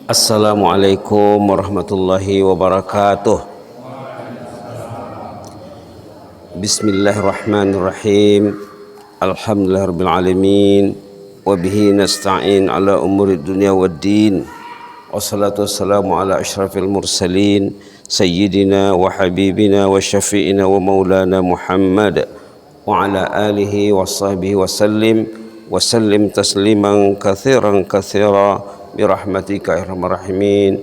Assalamualaikum warahmatullahi wabarakatuh. Bismillahirrahmanirrahim. Alhamdulillahirabbil alamin wa bihi nasta'in ala umuri dunya waddin. Wassalatu wassalamu ala asyrafil mursalin sayyidina wa habibina wa syafi'ina wa maulana Muhammad wa ala alihi wa sahbihi wa sallim tasliman katsiran katsira birahmatika ya arhamar rahimin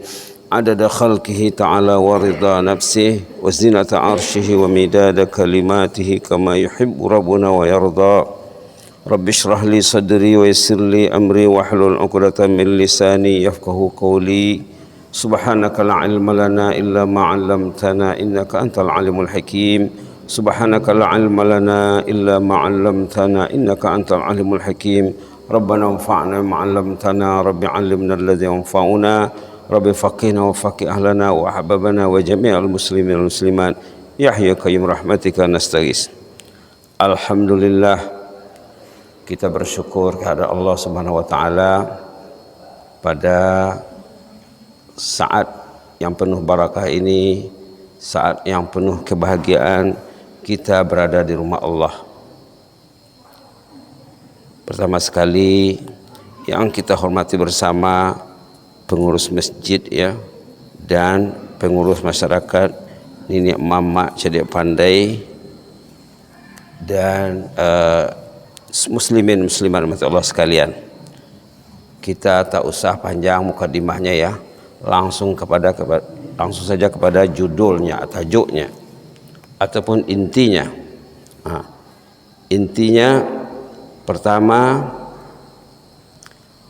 adada khalqihi ta'ala wa ridha nafsihi wa zinata arshihi wa midada kalimatihi kama yuhibbu rabbuna wa yarda. Rabbi shrah li sadri wa yassir li amri wahlul 'uqdatam min lisani yafqahu qawli. Subhanaka la ilma lana illa ma 'allamtana innaka antal alimul hakim. Subhanaka la ilma lana illa ma 'allamtana innaka antal alimul hakim. Rabbana anfa'na ma 'allamtana rabbi 'allimna alladhi yanfa'una rabbi faqihna wa faqih ahlana wa hababana wa jami'al muslimin wal muslimat ya hayyu qayyum rahmatika nastaghis. Alhamdulillah, kita bersyukur kepada Allah Subhanahu wa taala pada saat yang penuh barakah ini, saat yang penuh kebahagiaan kita berada di rumah Allah. Pertama sekali yang kita hormati bersama pengurus masjid ya dan pengurus masyarakat Nenek Mama Cerdik Pandai dan muslimin muslimat Allah sekalian. Kita tak usah panjang mukadimahnya ya, langsung saja kepada judulnya, tajuknya ataupun intinya. Intinya pertama,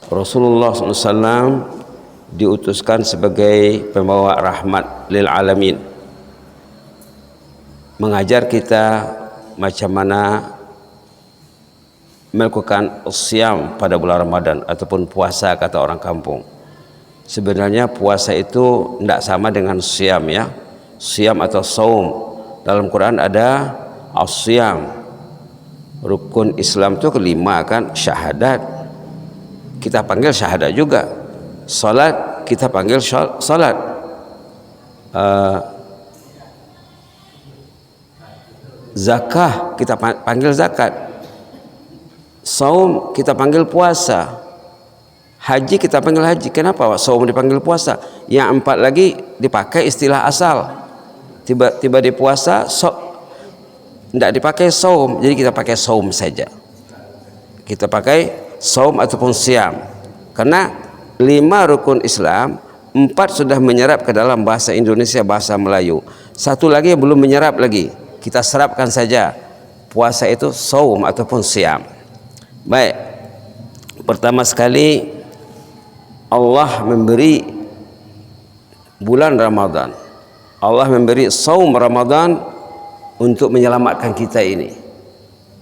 Rasulullah SAW diutuskan sebagai pembawa rahmat lil alamin, mengajar kita macam mana melakukan siam pada bulan Ramadan ataupun puasa kata orang kampung. Sebenarnya puasa itu tidak sama dengan siam ya. Siam atau saum, dalam Quran ada as-siam. Rukun Islam itu kelima kan, syahadat. Kita panggil syahadat juga. Salat kita panggil salat. Zakah kita panggil zakat. Saum kita panggil puasa. Haji kita panggil haji. Kenapa saum dipanggil puasa? Yang empat lagi dipakai istilah asal. Tiba-tiba di puasa tidak dipakai saum, jadi kita pakai saum saja. Kita pakai saum ataupun siam. Karena 5 rukun Islam, 4 sudah menyerap ke dalam bahasa Indonesia, bahasa Melayu. 1 lagi yang belum menyerap lagi. Kita serapkan saja. Puasa itu saum ataupun siam. Baik. Pertama sekali Allah memberi bulan Ramadan. Allah memberi saum Ramadan untuk menyelamatkan kita ini.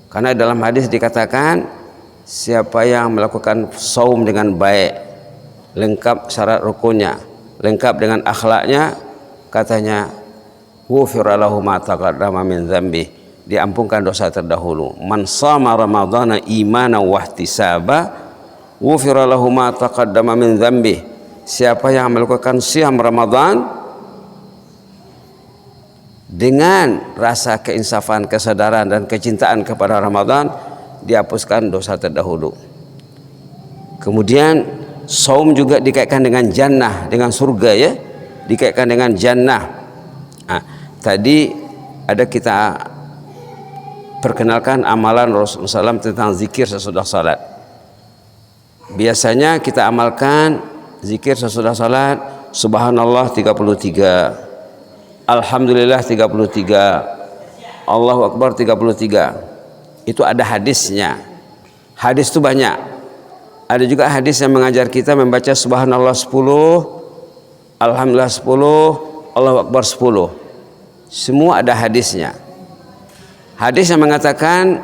Karena dalam hadis dikatakan siapa yang melakukan saum dengan baik, lengkap syarat rukunnya, lengkap dengan akhlaknya, katanya ghufira lahu ma taqaddama min dzambi, diampunkan dosa terdahulu. Man shama ramadhana imanan wa ihtisaba ghufira lahu ma taqaddama min dzambi. Siapa yang melakukan siam Ramadan dengan rasa keinsafan, kesadaran dan kecintaan kepada Ramadan, dihapuskan dosa terdahulu. Kemudian saum juga dikaitkan dengan jannah, dengan surga ya, dikaitkan dengan jannah. Tadi ada kita perkenalkan amalan Rasulullah SAW tentang zikir sesudah salat. Biasanya kita amalkan zikir sesudah salat, subhanallah 33, alhamdulillah 33, Allahu Akbar 33. Itu ada hadisnya. Hadis itu banyak. Ada juga hadis yang mengajar kita membaca subhanallah 10, alhamdulillah 10, Allahu Akbar 10. Semua ada hadisnya. Hadis yang mengatakan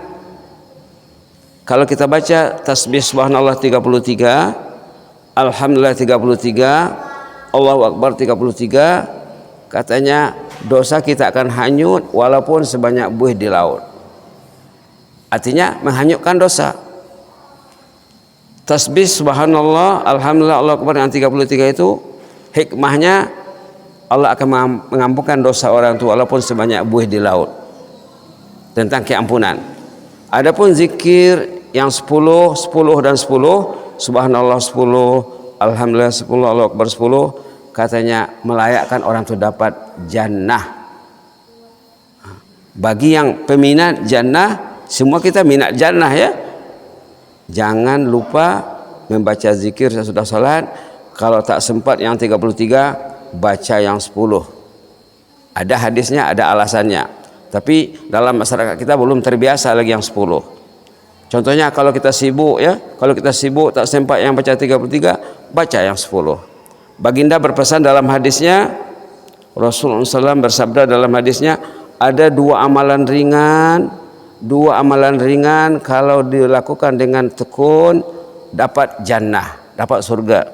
kalau kita baca tasbih subhanallah 33, alhamdulillah 33, Allahu Akbar 33, katanya dosa kita akan hanyut walaupun sebanyak buih di laut. Artinya menghanyutkan dosa. Tasbih subhanallah, alhamdulillah, Allahu akbar yang 33 itu hikmahnya Allah akan mengampunkan dosa orang tua walaupun sebanyak buih di laut, tentang keampunan. Adapun zikir yang 10 dan 10, subhanallah 10, alhamdulillah 10, Allahu akbar 10, katanya melayakkan orang itu dapat jannah. Bagi yang peminat jannah, semua kita minat jannah ya. Jangan lupa membaca zikir sesudah salat. Kalau tak sempat yang 33, baca yang 10. Ada hadisnya, ada alasannya. Tapi dalam masyarakat kita belum terbiasa lagi yang 10. Contohnya kalau kita sibuk ya, kalau kita sibuk tak sempat yang baca 33, baca yang 10. Baginda berpesan dalam hadisnya, Rasulullah SAW bersabda dalam hadisnya, ada dua amalan ringan kalau dilakukan dengan tekun dapat jannah, dapat surga.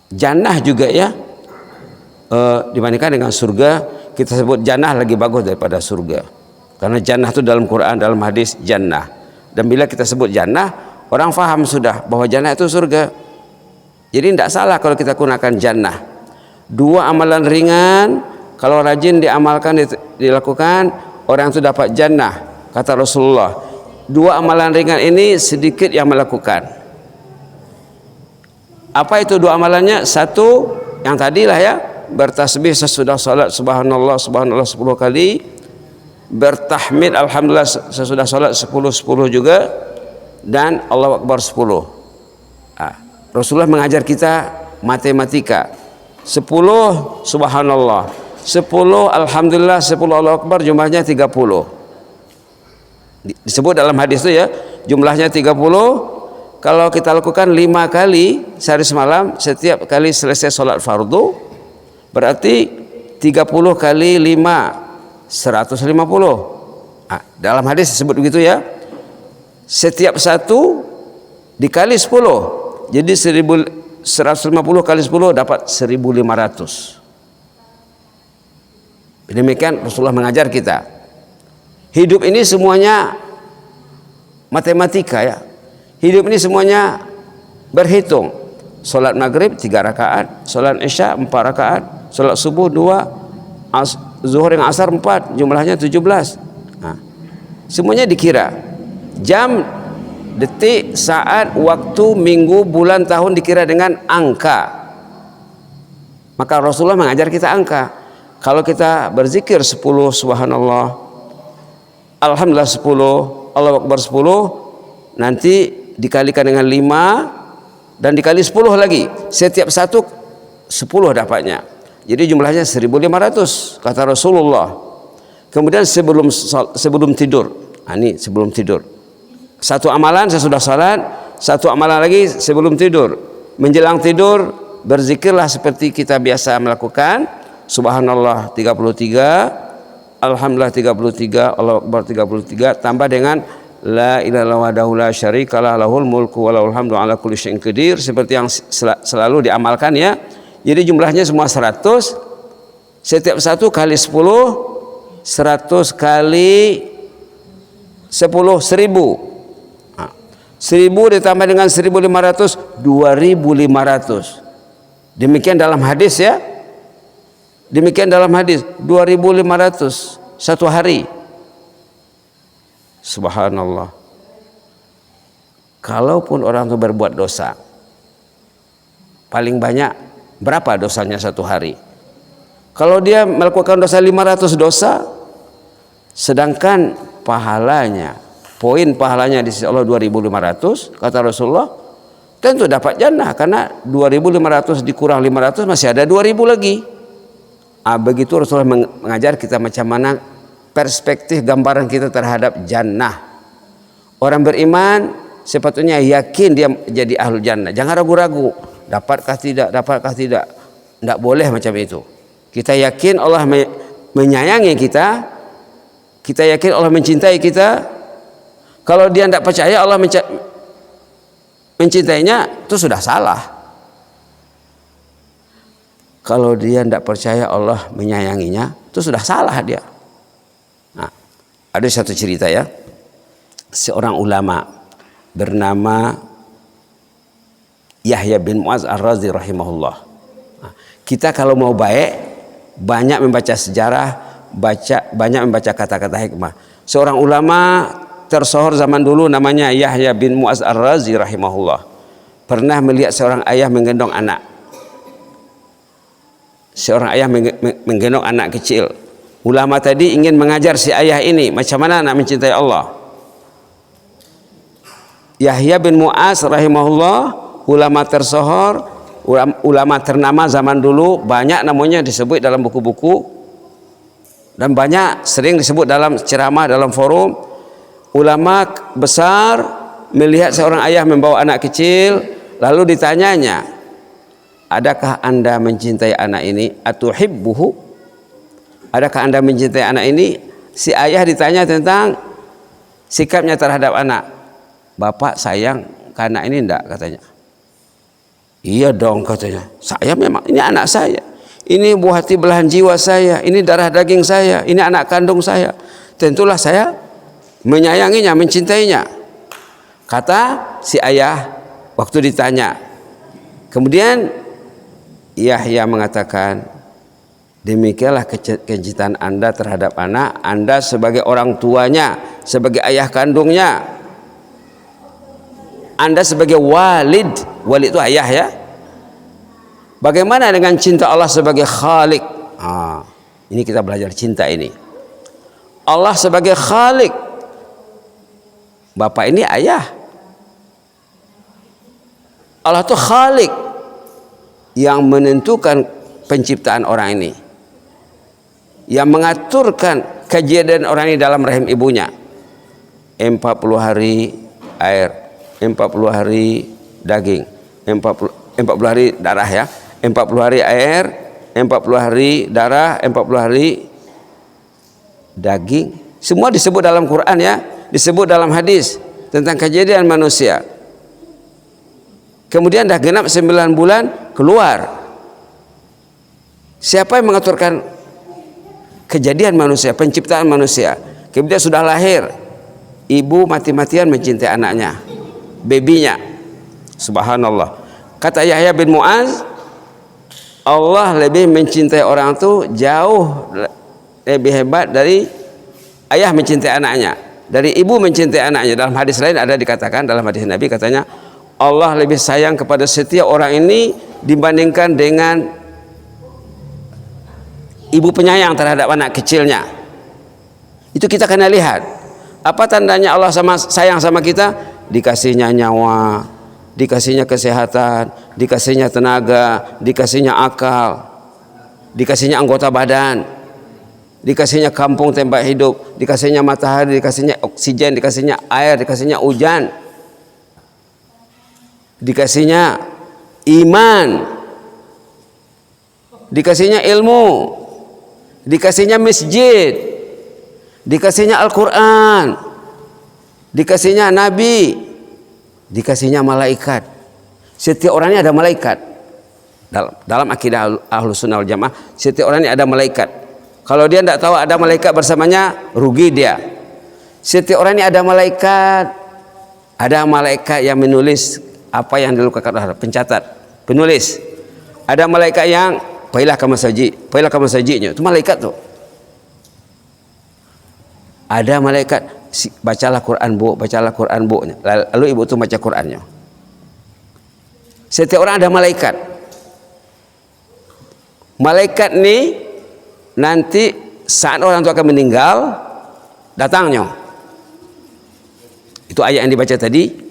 Jannah juga ya, dibandingkan dengan surga, kita sebut jannah lebih bagus daripada surga, karena jannah itu dalam Quran, dalam hadis jannah. Dan bila kita sebut jannah, orang faham sudah bahwa jannah itu surga. Jadi tidak salah kalau kita gunakan jannah. Dua amalan ringan kalau rajin diamalkan, dilakukan, orang itu dapat jannah, kata Rasulullah. Dua amalan ringan ini sedikit yang melakukan. Apa itu dua amalannya? Satu, yang tadilah ya, bertasbih sesudah salat subhanallah 10 kali, bertahmid alhamdulillah sesudah salat 10 juga, dan Allahu akbar 10. Rasulullah mengajar kita matematika. 10 subhanallah, 10 alhamdulillah, 10 Allahu akbar, jumlahnya 30. Disebut dalam hadis itu ya, jumlahnya 30. Kalau kita lakukan 5 kali sehari semalam, setiap kali selesai sholat fardu, berarti 30 kali 5 150. Dalam hadis disebut begitu ya. Setiap satu dikali 10, jadi 150 kali 10 dapat 1500. Demikian Rasulullah mengajar kita. Hidup ini semuanya matematika ya. Hidup ini semuanya berhitung. Salat maghrib 3 rakaat, salat isya 4 rakaat, salat subuh 2, zuhur dengan asar 4, jumlahnya 17. Semuanya dikira. Jam, detik, saat, waktu, minggu, bulan, tahun dikira dengan angka. Maka Rasulullah mengajar kita angka. Kalau kita berzikir 10 subhanallah, alhamdulillah 10, Allahu akbar 10, nanti dikalikan dengan 5 dan dikali 10 lagi. Setiap satu 10 dapatnya. Jadi jumlahnya 1500 kata Rasulullah. Kemudian sebelum tidur. Ini sebelum tidur. Satu amalan sesudah salat, satu amalan lagi sebelum tidur. Menjelang tidur berzikirlah seperti kita biasa melakukan. Subhanallah 33, alhamdulillah 33, Allahu akbar 33, tambah dengan la ilaha illallah wahdahu la syarikalah lahul mulku wa lahul hamdu ala kulli syai'in qadir, seperti yang selalu diamalkan ya. Jadi jumlahnya semua 100. Setiap satu kali 10, 100 kali 10, 1000. 1000 ditambah dengan 1500, 2500. Demikian dalam hadis ya. Demikian dalam hadis 2500 satu hari. Subhanallah. Kalaupun orang itu berbuat dosa, paling banyak berapa dosanya satu hari? Kalau dia melakukan dosa 500 dosa, sedangkan pahalanya, poin pahalanya di sisi Allah 2500, kata Rasulullah, tentu dapat jannah, karena 2500 dikurang 500 masih ada 2000 lagi. Begitu Rasulullah mengajar kita macam mana perspektif gambaran kita terhadap jannah. Orang beriman sepatutnya yakin dia jadi ahlul jannah. Jangan ragu-ragu, dapatkah tidak, dapatkah tidak. Tidak boleh macam itu. Kita yakin Allah menyayangi kita. Kita yakin Allah mencintai kita. Kalau dia tidak percaya Allah mencintainya, itu sudah salah. Kalau dia tidak percaya Allah menyayanginya, itu sudah salah dia. Nah, ada satu cerita ya. seorang ulama bernama Yahya bin Mu'adz Ar-Razi rahimahullah. Kita kalau mau baik, banyak membaca sejarah, banyak membaca kata-kata hikmah. Seorang ulama tersohor zaman dulu namanya Yahya bin Mu'adz Ar-Razi rahimahullah. Pernah melihat seorang ayah menggendong anak. Seorang ayah menggendong anak kecil. Ulama tadi ingin mengajar si ayah ini macam mana nak mencintai Allah. Yahya bin Mu'adz rahimahullah, ulama tersohor, ulama ternama zaman dulu, banyak namanya disebut dalam buku-buku dan banyak sering disebut dalam ceramah, dalam forum. Ulama besar melihat seorang ayah membawa anak kecil, lalu ditanyanya, adakah anda mencintai anak ini? Atuhibbuhu? Adakah anda mencintai anak ini? Si ayah ditanya tentang sikapnya terhadap anak. Bapak sayang ke anak ini enggak, katanya. Iya dong, katanya. Saya memang, ini anak saya. Ini buah hati belahan jiwa saya. Ini darah daging saya. Ini anak kandung saya. Tentulah saya menyayanginya, mencintainya. Kata si ayah waktu ditanya. Kemudian Yahya mengatakan, demikianlah kecintaan anda terhadap anak. Anda sebagai orang tuanya, sebagai ayah kandungnya. Anda sebagai walid, walid itu ayah ya. Bagaimana dengan cinta Allah sebagai Khalik? Ini kita belajar cinta ini. Allah sebagai Khalik, Bapak ini ayah. Allah itu Khalik yang menentukan penciptaan orang ini, yang mengaturkan kejadian orang ini dalam rahim ibunya. 40 hari air, 40 hari daging, 40 hari darah ya, 40 hari air, 40 hari darah, 40 hari daging. Semua disebut dalam Quran ya, disebut dalam hadis tentang kejadian manusia. Kemudian dah genap 9 bulan keluar. Siapa yang mengaturkan kejadian manusia, penciptaan manusia? Kemudian sudah lahir, ibu mati-matian mencintai anaknya, babynya. Subhanallah. Kata Yahya bin Mu'adz, Allah lebih mencintai orang itu jauh lebih hebat dari ayah mencintai anaknya, dari ibu mencintai anaknya. Dalam hadis lain ada dikatakan, dalam hadis Nabi katanya, Allah lebih sayang kepada setiap orang ini dibandingkan dengan ibu penyayang terhadap anak kecilnya. Itu kita kena lihat. Apa tandanya Allah sayang sama kita? Dikasihnya nyawa, dikasihnya kesehatan, dikasihnya tenaga, dikasihnya akal, dikasihnya anggota badan, dikasihnya kampung tempat hidup, dikasihnya matahari, dikasihnya oksigen, dikasihnya air, dikasihnya hujan, dikasihnya iman, dikasihnya ilmu, dikasihnya masjid, dikasihnya Al-Quran, dikasihnya Nabi, dikasihnya malaikat. Setiap orang ini ada malaikat. Dalam akidah Ahlus Sunnah wal Jamaah, setiap orang ini ada malaikat. Kalau dia tidak tahu ada malaikat bersamanya, rugi dia. Setiap orang ini ada malaikat. Ada malaikat yang menulis apa yang dilakukan orang, pencatat, penulis. Ada malaikat yang pergilah ke masjidnya. Itu malaikat tuh. Ada malaikat, bacalah Quran bu, bacalah Quran bu. Lalu ibu itu baca Qurannya. Setiap orang ada malaikat. Malaikat ini nanti saat orang itu akan meninggal, datangnya. Itu ayat yang dibaca tadi.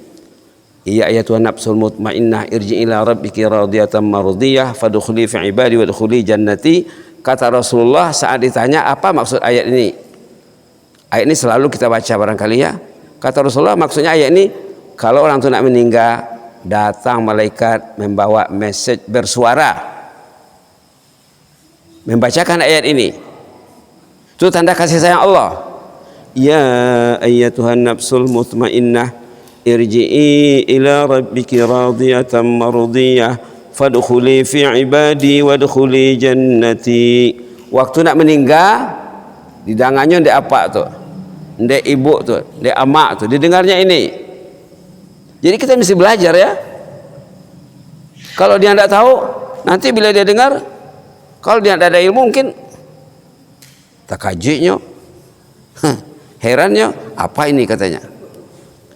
Ya ayyatuhan nafsul mutmainnah irji ila rabbiki radiyatan mardiyah fadkhuli fi ibadi wadkhuli jannati. Kata Rasulullah saat ditanya apa maksud ayat ini. Ayat ini selalu kita baca barangkali ya. Kata Rasulullah maksudnya ayat ini, kalau orang itu nak meninggal, datang malaikat membawa message bersuara, membacakan ayat ini. Itu tanda kasih sayang Allah. Ya ayyatuhan nafsul mutmainnah irji'i ila rabbiki radiyatan mardiyah fadkhuli fi ibadi wadkhuli jannati. Waktu nak meninggal, di tangannya ada apa tuh? ndek ibu tu, ndek amak tu, didengarnya ini. Jadi kita mesti belajar ya. Kalau dia tidak tahu, nanti bila dia dengar, kalau dia tidak ada ilmu mungkin takajiknya, herannya, apa ini katanya.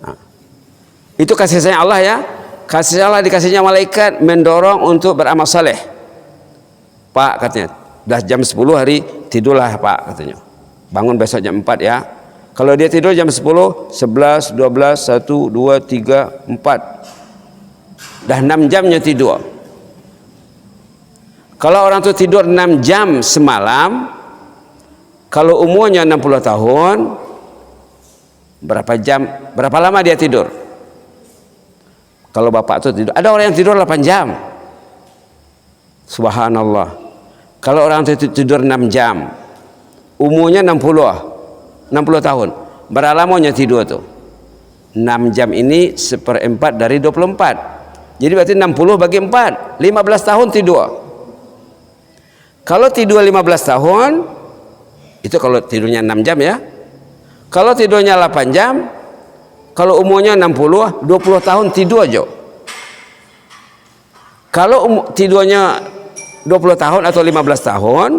Nah, itu kasih sayang Allah ya. Kasih Allah dikasihnya malaikat mendorong untuk beramal saleh. Pak katanya, dah jam 10 hari tidurlah Pak katanya. Bangun besok jam 4 ya. Kalau dia tidur jam 10, 11, 12, 1, 2, 3, 4. Dah 6 jamnya tidur. Kalau orang tu tidur 6 jam semalam, kalau umurnya 60 tahun, berapa lama dia tidur? Kalau bapak tu tidur, ada orang yang tidur 8 jam. Subhanallah. Kalau orang tu tidur 6 jam, umurnya 60 tahun, berapa lamanya tidur tu? 6 jam ini 1/4 dari 24. Jadi berarti 60 bagi 4, 15 tahun tidur. Kalau tidur 15 tahun, itu kalau tidurnya 6 jam ya. Kalau tidurnya 8 jam, kalau umurnya 60, 20 tahun tidur aja. Kalau tidurnya 20 tahun atau 15 tahun,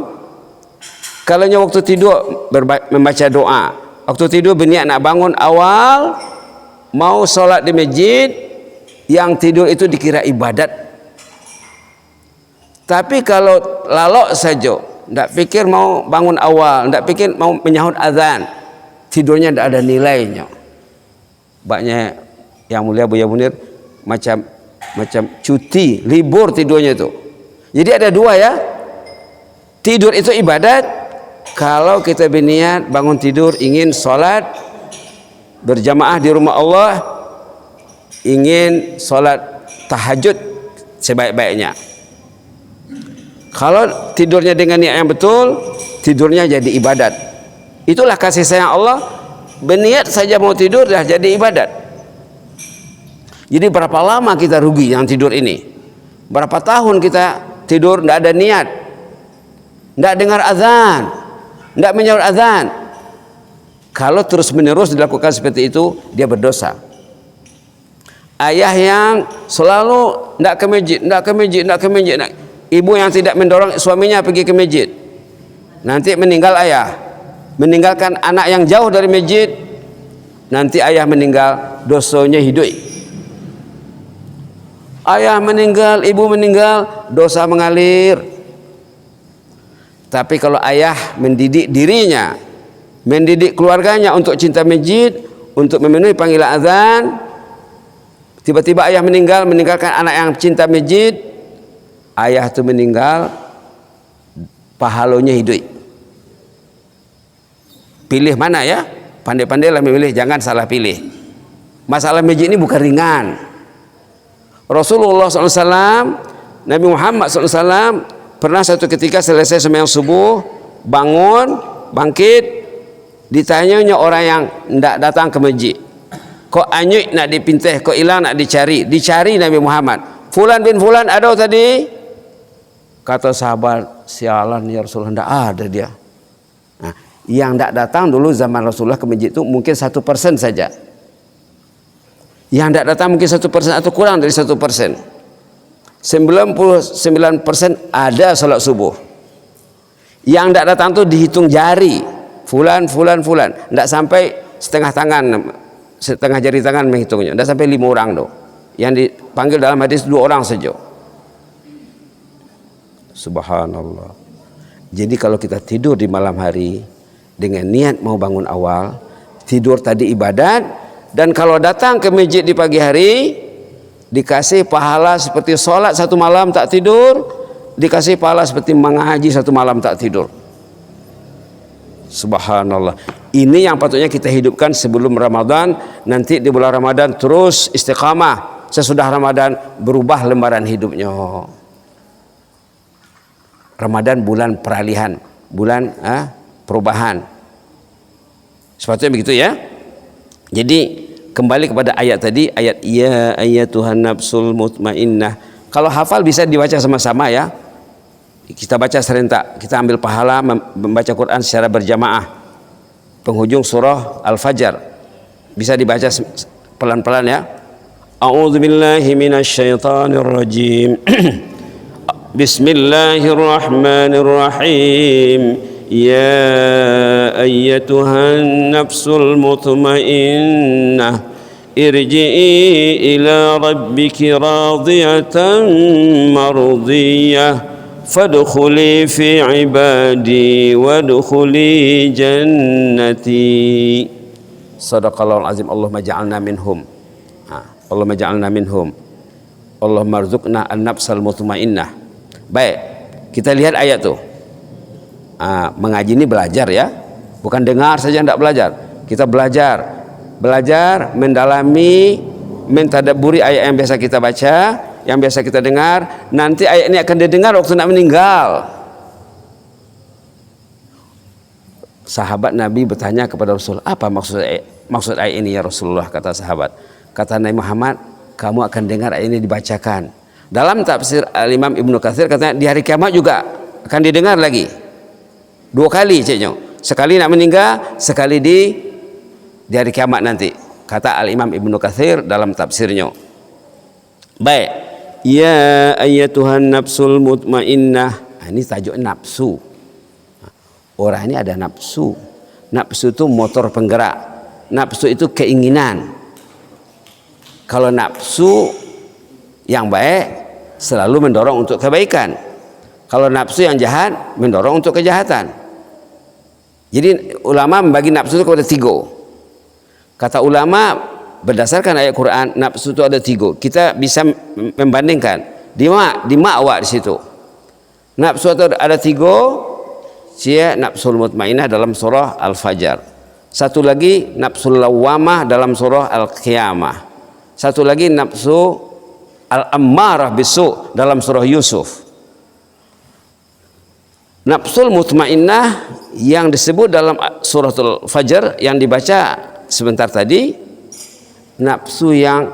kalau waktu tidur membaca doa, waktu tidur berniat nak bangun awal, mau solat di masjid, yang tidur itu dikira ibadat. Tapi kalau lalok saja, tidak fikir mau bangun awal, tidak fikir mau menyahut azan, tidurnya tidak ada nilainya. Banyak yang mulia Buya Munir macam cuti, libur tidurnya itu. Jadi ada dua ya. Tidur itu ibadat. Kalau kita berniat bangun tidur ingin sholat berjamaah di rumah Allah, ingin sholat tahajud sebaik-baiknya. Kalau tidurnya dengan niat yang betul, tidurnya jadi ibadat. Itulah kasih sayang Allah. Berniat saja mau tidur dah jadi ibadat. Jadi berapa lama kita rugi yang tidur ini? Berapa tahun kita tidur tidak ada niat, tidak dengar azan, tidak menyahut azan. Kalau terus menerus dilakukan seperti itu, dia berdosa. Ayah yang selalu tidak ke masjid, tidak ke masjid, tidak ke masjid. Ibu yang tidak mendorong suaminya pergi ke masjid, nanti meninggal ayah, meninggalkan anak yang jauh dari masjid, nanti ayah meninggal, dosanya hidup. Ayah meninggal, ibu meninggal, dosa mengalir. Tapi kalau ayah mendidik dirinya, mendidik keluarganya untuk cinta masjid, untuk memenuhi panggilan azan, tiba-tiba ayah meninggal, meninggalkan anak yang cinta masjid, ayah itu meninggal, pahalanya hidup. Pilih mana ya? Pandai-pandailah memilih, jangan salah pilih. Masalah masjid ini bukan ringan. Rasulullah SAW, Nabi Muhammad SAW pernah satu ketika selesai sembahyang subuh, bangun, bangkit, ditanyanya orang yang tidak datang ke masjid, kok anyut nak dipinteh, kok hilang nak dicari Nabi Muhammad, Fulan bin Fulan ada tadi? Kata sahabat, sialan ya Rasulullah, tidak ada dia. Nah, yang tidak datang dulu zaman Rasulullah ke masjid itu mungkin 1% saja. Yang tidak datang mungkin 1% atau kurang dari 1%. 99% ada salat subuh. Yang tidak datang itu dihitung jari, fulan. Tidak sampai setengah jari tangan menghitungnya. Tidak sampai 5 orang tuh. Yang dipanggil dalam hadis 2 orang saja. Subhanallah. Jadi kalau kita tidur di malam hari dengan niat mau bangun awal, tidur tadi ibadat. Dan kalau datang ke masjid di pagi hari, dikasih pahala seperti sholat 1 malam tak tidur, dikasih pahala seperti mengaji 1 malam tak tidur. Subhanallah. Ini yang patutnya kita hidupkan sebelum Ramadan. Nanti di bulan Ramadan terus istiqamah. Sesudah Ramadan berubah lembaran hidupnya. Ramadan bulan peralihan, bulan perubahan. Sepatutnya begitu ya. Jadi kembali kepada ayat tadi, ayat ya ayyatuhan nafsul mutmainnah. Kalau hafal bisa dibaca sama-sama ya. Kita baca serentak, kita ambil pahala membaca Quran secara berjamaah. penghujung surah Al-Fajr. Bisa dibaca pelan-pelan ya. A'udzubillahi minasyaitonirrajim. Bismillahirrahmanirrahim. Ya ayyatuhan nafsul mutmainnah irji'i ila rabbiki radiyatan mardiyah fadkhuli fi ibadi wadkhuli jannati. Sadaqallahul azim. Allahumma ja'alna minhum. Allahumma ja'alna minhum. Allahumma rzuqna an-nafsal mutmainnah. Baik, kita lihat ayat tuh. Mengaji ini belajar ya, bukan dengar saja tidak belajar. Kita belajar mendalami, mentadabburi ayat yang biasa kita baca, yang biasa kita dengar. Nanti ayat ini akan didengar waktu nak meninggal. Sahabat Nabi bertanya kepada Rasul, apa maksud ayat ini ya Rasulullah? Kata sahabat, kata Nabi Muhammad, kamu akan dengar ayat ini dibacakan. Dalam tafsir Al-Imam Ibnu Katsir katanya di hari kiamat juga akan didengar lagi. 2 kali ceknya, sekali nak meninggal, sekali di hari kiamat nanti, kata Al-Imam Ibnu Katsir dalam tafsirnya. Baik, ya ayyatuhan nafsul mutmainnah. Ini tajuk nafsu. Orang ini ada nafsu. Nafsu itu motor penggerak. Nafsu itu keinginan. Kalau nafsu yang baik selalu mendorong untuk kebaikan. Kalau nafsu yang jahat mendorong untuk kejahatan. Jadi ulama membagi nafsu itu kepada 3. Kata ulama berdasarkan ayat Quran, nafsu itu ada 3. Kita bisa membandingkan di ma'wa di situ. Nafsu itu ada 3. Sia nafsul mutmainnah dalam surah Al-Fajr. Satu lagi nafsul lawamah dalam surah Al-Qiyamah. Satu lagi nafsu al-ammarah bisu dalam surah Yusuf. Nafsul mutmainnah yang disebut dalam suratul Fajr yang dibaca sebentar tadi, nafsu yang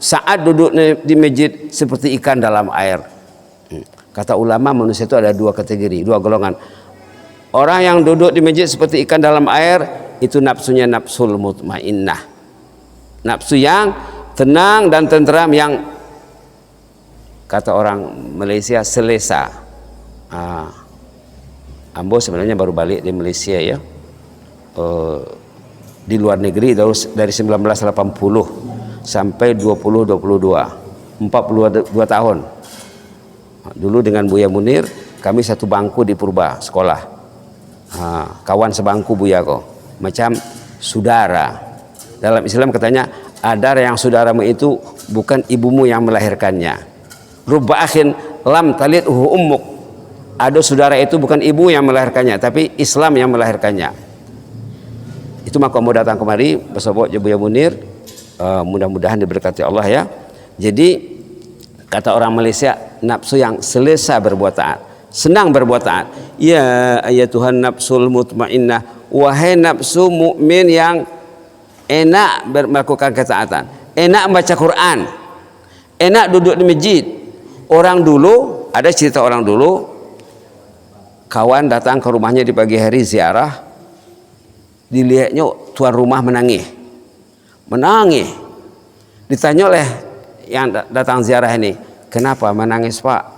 saat duduk di masjid seperti ikan dalam air. Kata ulama manusia itu ada 2 kategori, 2 golongan. Orang yang duduk di masjid seperti ikan dalam air itu nafsunya nafsul mutmainnah. Nafsu yang tenang dan tenteram, yang kata orang Malaysia selesa. Ambo sebenarnya baru balik di Malaysia ya, di luar negeri dari 1980 sampai 2022, 42 tahun. Dulu dengan Buya Munir kami satu bangku di Purba sekolah, kawan sebangku Buya kok, macam saudara. Dalam Islam katanya ada yang saudaramu itu bukan ibumu yang melahirkannya. Rubba akhin lam talidhu ummuk. Ada saudara itu bukan ibu yang melahirkannya, tapi Islam yang melahirkannya. Itu maka mau datang kemari bersama Buya Munir, mudah-mudahan diberkati Allah ya. Jadi kata orang Malaysia, nafsu yang selesa berbuat taat, senang berbuat taat. Ya ayyatuhan nafsul mutmainnah, wahai nafsu mukmin yang enak melakukan ketaatan, enak membaca Quran, enak duduk di masjid. Orang dulu, ada cerita orang dulu, kawan datang ke rumahnya di pagi hari ziarah, dilihatnya tuan rumah menangis. Ditanya oleh yang datang ziarah ini, kenapa menangis Pak?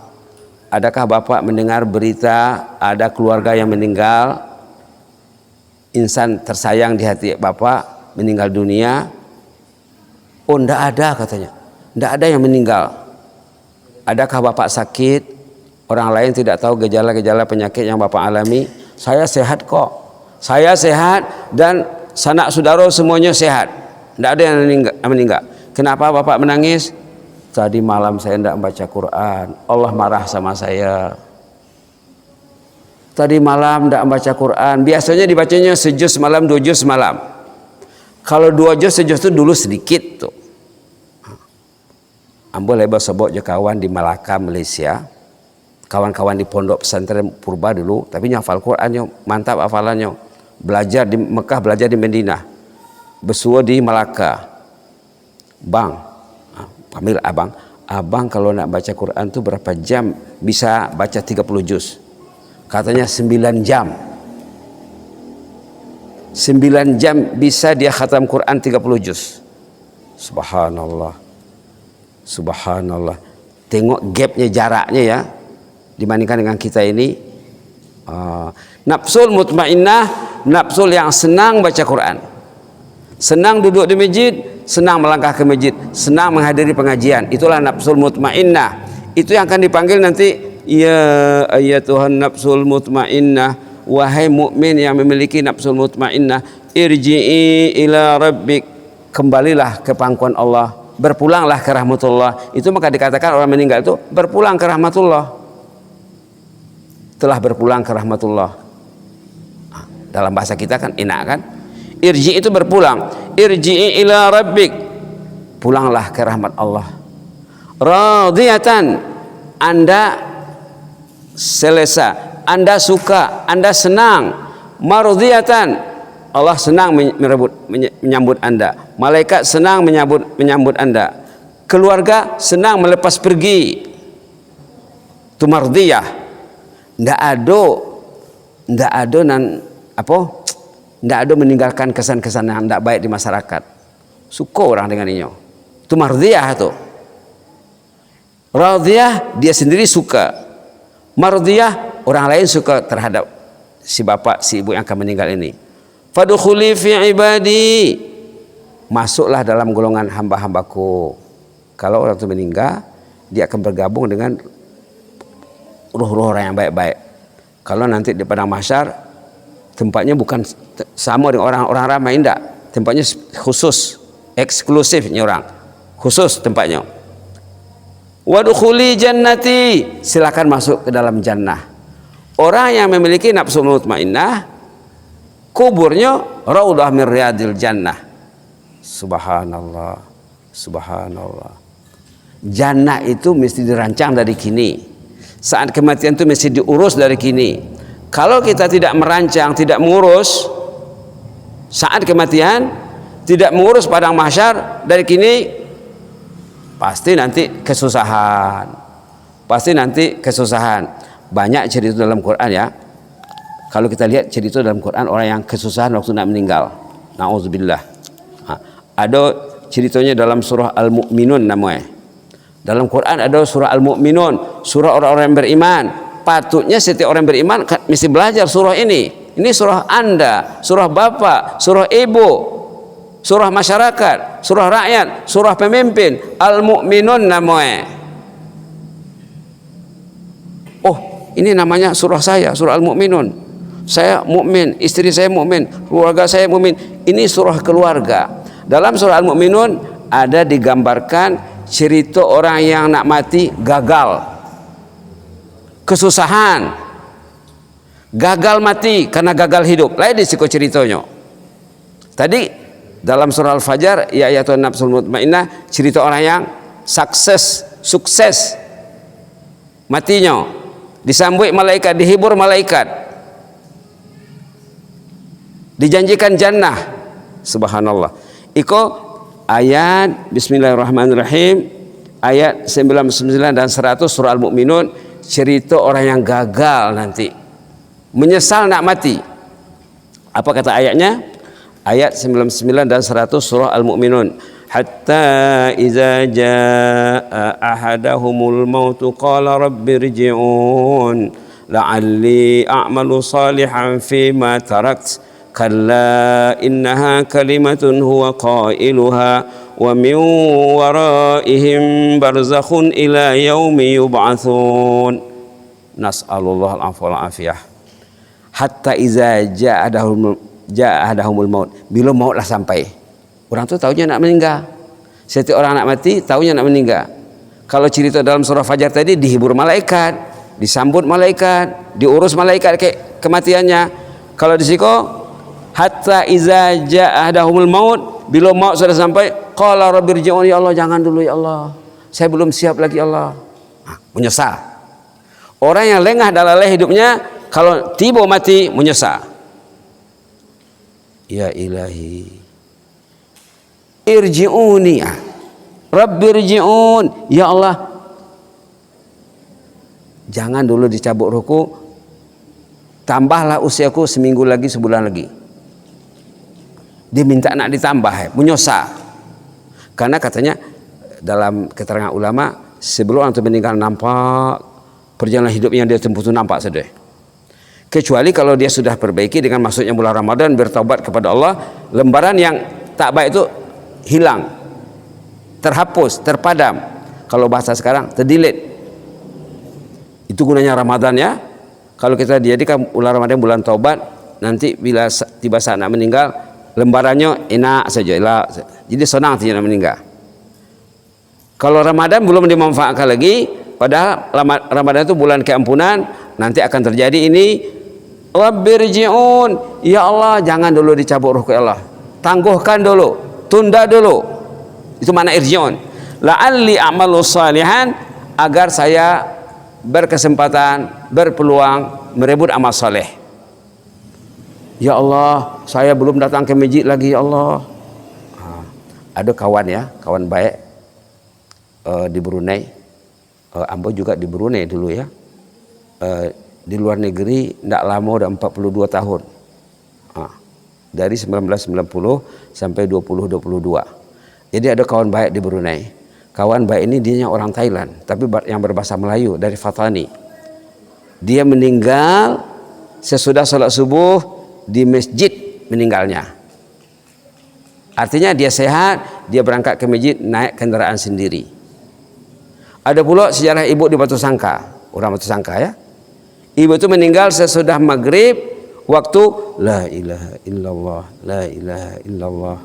Adakah Bapak mendengar berita ada keluarga yang meninggal, insan tersayang di hati Bapak meninggal dunia? Oh, enggak ada katanya, enggak ada yang meninggal. Adakah Bapak sakit? Orang lain tidak tahu gejala-gejala penyakit yang Bapak alami. Saya sehat kok. Saya sehat dan sanak saudara semuanya sehat. Tidak ada yang meninggal. Kenapa Bapak menangis? Tadi malam saya tidak membaca Quran. Allah marah sama saya. Tadi malam tidak membaca Quran. Biasanya dibacanya sejuz malam, 2 juz malam. Kalau 2 juz sejuz itu dulu sedikit tuh. Ambo lebar sebut je kawan di Malaka, Malaysia. Kawan-kawan di pondok pesantren Purba dulu, tapi hafal Qurannya, mantap hafalannya. Belajar di Mekah, belajar di Madinah. Bersua di Malaka. Bang, panggil abang kalau nak baca Quran tu berapa jam bisa baca 30 juz? Katanya 9 jam. 9 jam bisa dia khatam Quran 30 juz. Subhanallah. Subhanallah. Tengok gapnya, jaraknya ya, dibandingkan dengan kita ini. Nafsul mutmainnah, nafsul yang senang baca Quran, senang duduk di masjid, senang melangkah ke masjid, senang menghadiri pengajian. Itulah nafsul mutmainnah. Itu yang akan dipanggil nanti, ya ayyatuhan nafsul mutmainnah, wahai mukmin yang memiliki nafsul mutmainnah, irji'i ila rabbik, kembalilah ke pangkuan Allah, berpulanglah ke rahmatullah. Itu maka dikatakan orang meninggal itu berpulang ke rahmatullah, telah berpulang ke rahmatullah. Dalam bahasa kita kan enak kan, irji itu berpulang, irji'i ila rabbik, pulanglah ke rahmat Allah. Radiyatan, Anda selesa, Anda suka, Anda senang. Mardiyatan, Allah senang menyambut Anda. Malaikat senang menyambut Anda. Keluarga senang melepas pergi. Itu mardiyah. Ndak ada meninggalkan kesan-kesan yang tidak baik di masyarakat. Suka orang dengan ini. Itu mardiyah itu. Radiyah, dia sendiri suka. Mardiyah, orang lain suka terhadap si bapak, si ibu yang akan meninggal ini. Fadkhuli fi ibadi, masuklah dalam golongan hamba-hambaku. Kalau orang itu meninggal, dia akan bergabung dengan ruh-ruh orang yang baik-baik. Kalau nanti di padang mahsyar, tempatnya bukan sama dengan orang-orang ramai, tidak. Tempatnya khusus, eksklusifnya orang, khusus tempatnya. Wadkhuli jannati, silakan masuk ke dalam jannah. Orang yang memiliki nafsu mutmainnah, kuburnya raudhah min riyadil jannah. Subhanallah, subhanallah. Jannah itu mesti dirancang dari kini. Saat kematian itu mesti diurus dari kini. Kalau kita tidak merancang, tidak mengurus saat kematian, tidak mengurus padang mahsyar dari kini, pasti nanti kesusahan. Pasti nanti kesusahan. Banyak cerita dalam Quran ya. Kalau kita lihat cerita dalam Quran orang yang kesusahan waktu nak meninggal. Nauzubillah. Ada ceritanya dalam surah Al-Mu'minun namanya. Dalam Quran ada surah Al-Mu'minun, surah orang-orang yang beriman. Patutnya setiap orang beriman mesti belajar surah ini. Ini surah Anda, surah bapak, surah ibu, surah masyarakat, surah rakyat, surah pemimpin. Al-Mu'minun namanya. Oh, ini namanya surah saya, surah Al-Mu'minun. Saya mukmin, istri saya mukmin, keluarga saya mukmin. Ini surah keluarga. Dalam surah Al-Mu'minun ada digambarkan cerita orang yang nak mati gagal, kesusahan, gagal mati karena gagal hidup. Lain disiko ceritanya. Tadi dalam surah Al-Fajr, ya ayyatuhan nafsul mutmainnah, cerita orang yang sukses matinya, disambut malaikat, dihibur malaikat, dijanjikan jannah. Subhanallah. Iko ayat bismillahirrahmanirrahim, ayat 99 dan 100 surah Al-Mu'minun, cerita orang yang gagal nanti, menyesal nak mati. Apa kata ayatnya? Ayat 99 dan 100 surah Al-Mu'minun. Hatta iza jaa ahadahumul mautu qala rabbirji'un la'alli a'malu salihan fima tarakt kalla innaha kalimatun huwa qailuha wa min waraihim barzakhun ila yaumi yub'atsun. Nas'alullah al-afwa wal afiyah. Hatta iza jaa ahadahumul maut, bila mautlah sampai. Orang tu tahunya nak meninggal. Setiap orang nak mati tahunya nak meninggal. Kalau cerita dalam surah Fajar tadi, dihibur malaikat, disambut malaikat, diurus malaikat kematiannya. Kalau di siko hatta iza jaa ahadahumul maut, bila maut sudah sampai, qala rabbirji'un, ya Allah jangan dulu ya Allah, saya belum siap lagi ya Allah. Menyesal. Orang yang lengah dalam hidupnya, kalau tiba mati menyesal. Ya ilahi, irji'uni, rabbirji'un, ya Allah jangan dulu dicabut ruku, tambahlah usiaku seminggu lagi, sebulan lagi. Dia minta nak ditambah, menyosa. Karena katanya dalam keterangan ulama, sebelum orang itu meninggal nampak perjalanan hidup yang dia tempuh itu nampak saja. Kecuali kalau dia sudah perbaiki dengan masuknya bulan Ramadan, bertaubat kepada Allah, lembaran yang tak baik itu hilang, terhapus, terpadam. Kalau bahasa sekarang, terdelete. Itu gunanya Ramadan ya. Kalau kita jadikan bulan Ramadan bulan taubat, nanti bila tiba saat nak meninggal, lembarannya enak saja, elak. Jadi senang tidak nak meninggal. Kalau Ramadan belum dimanfaatkan lagi, padahal Ramadan itu bulan keampunan, nanti akan terjadi ini, Rabbirji'un, ya Allah, jangan dulu dicabut ruh ke Allah, tangguhkan dulu, tunda dulu. Itu makna irji'un. La'alli a'malu salihan, agar saya berkesempatan, berpeluang merebut amal saleh. Ya Allah, saya belum datang ke masjid lagi, ya Allah. Ada kawan ya, kawan baik di Brunei, Ambo juga di Brunei dulu ya, di luar negeri tidak lama, udah 42 tahun, dari 1990 sampai 2022. Jadi ada kawan baik di Brunei. Kawan baik ini dia orang Thailand, tapi yang berbahasa Melayu, dari Fatani. Dia meninggal sesudah sholat subuh di masjid meninggalnya. Artinya dia sehat, dia berangkat ke masjid naik kendaraan sendiri. Ada pula sejarah ibu di Batu Sangka, orang Batu Sangka ya. Ibu itu meninggal sesudah maghrib, waktu la ilaha illallah, la ilaha illallah.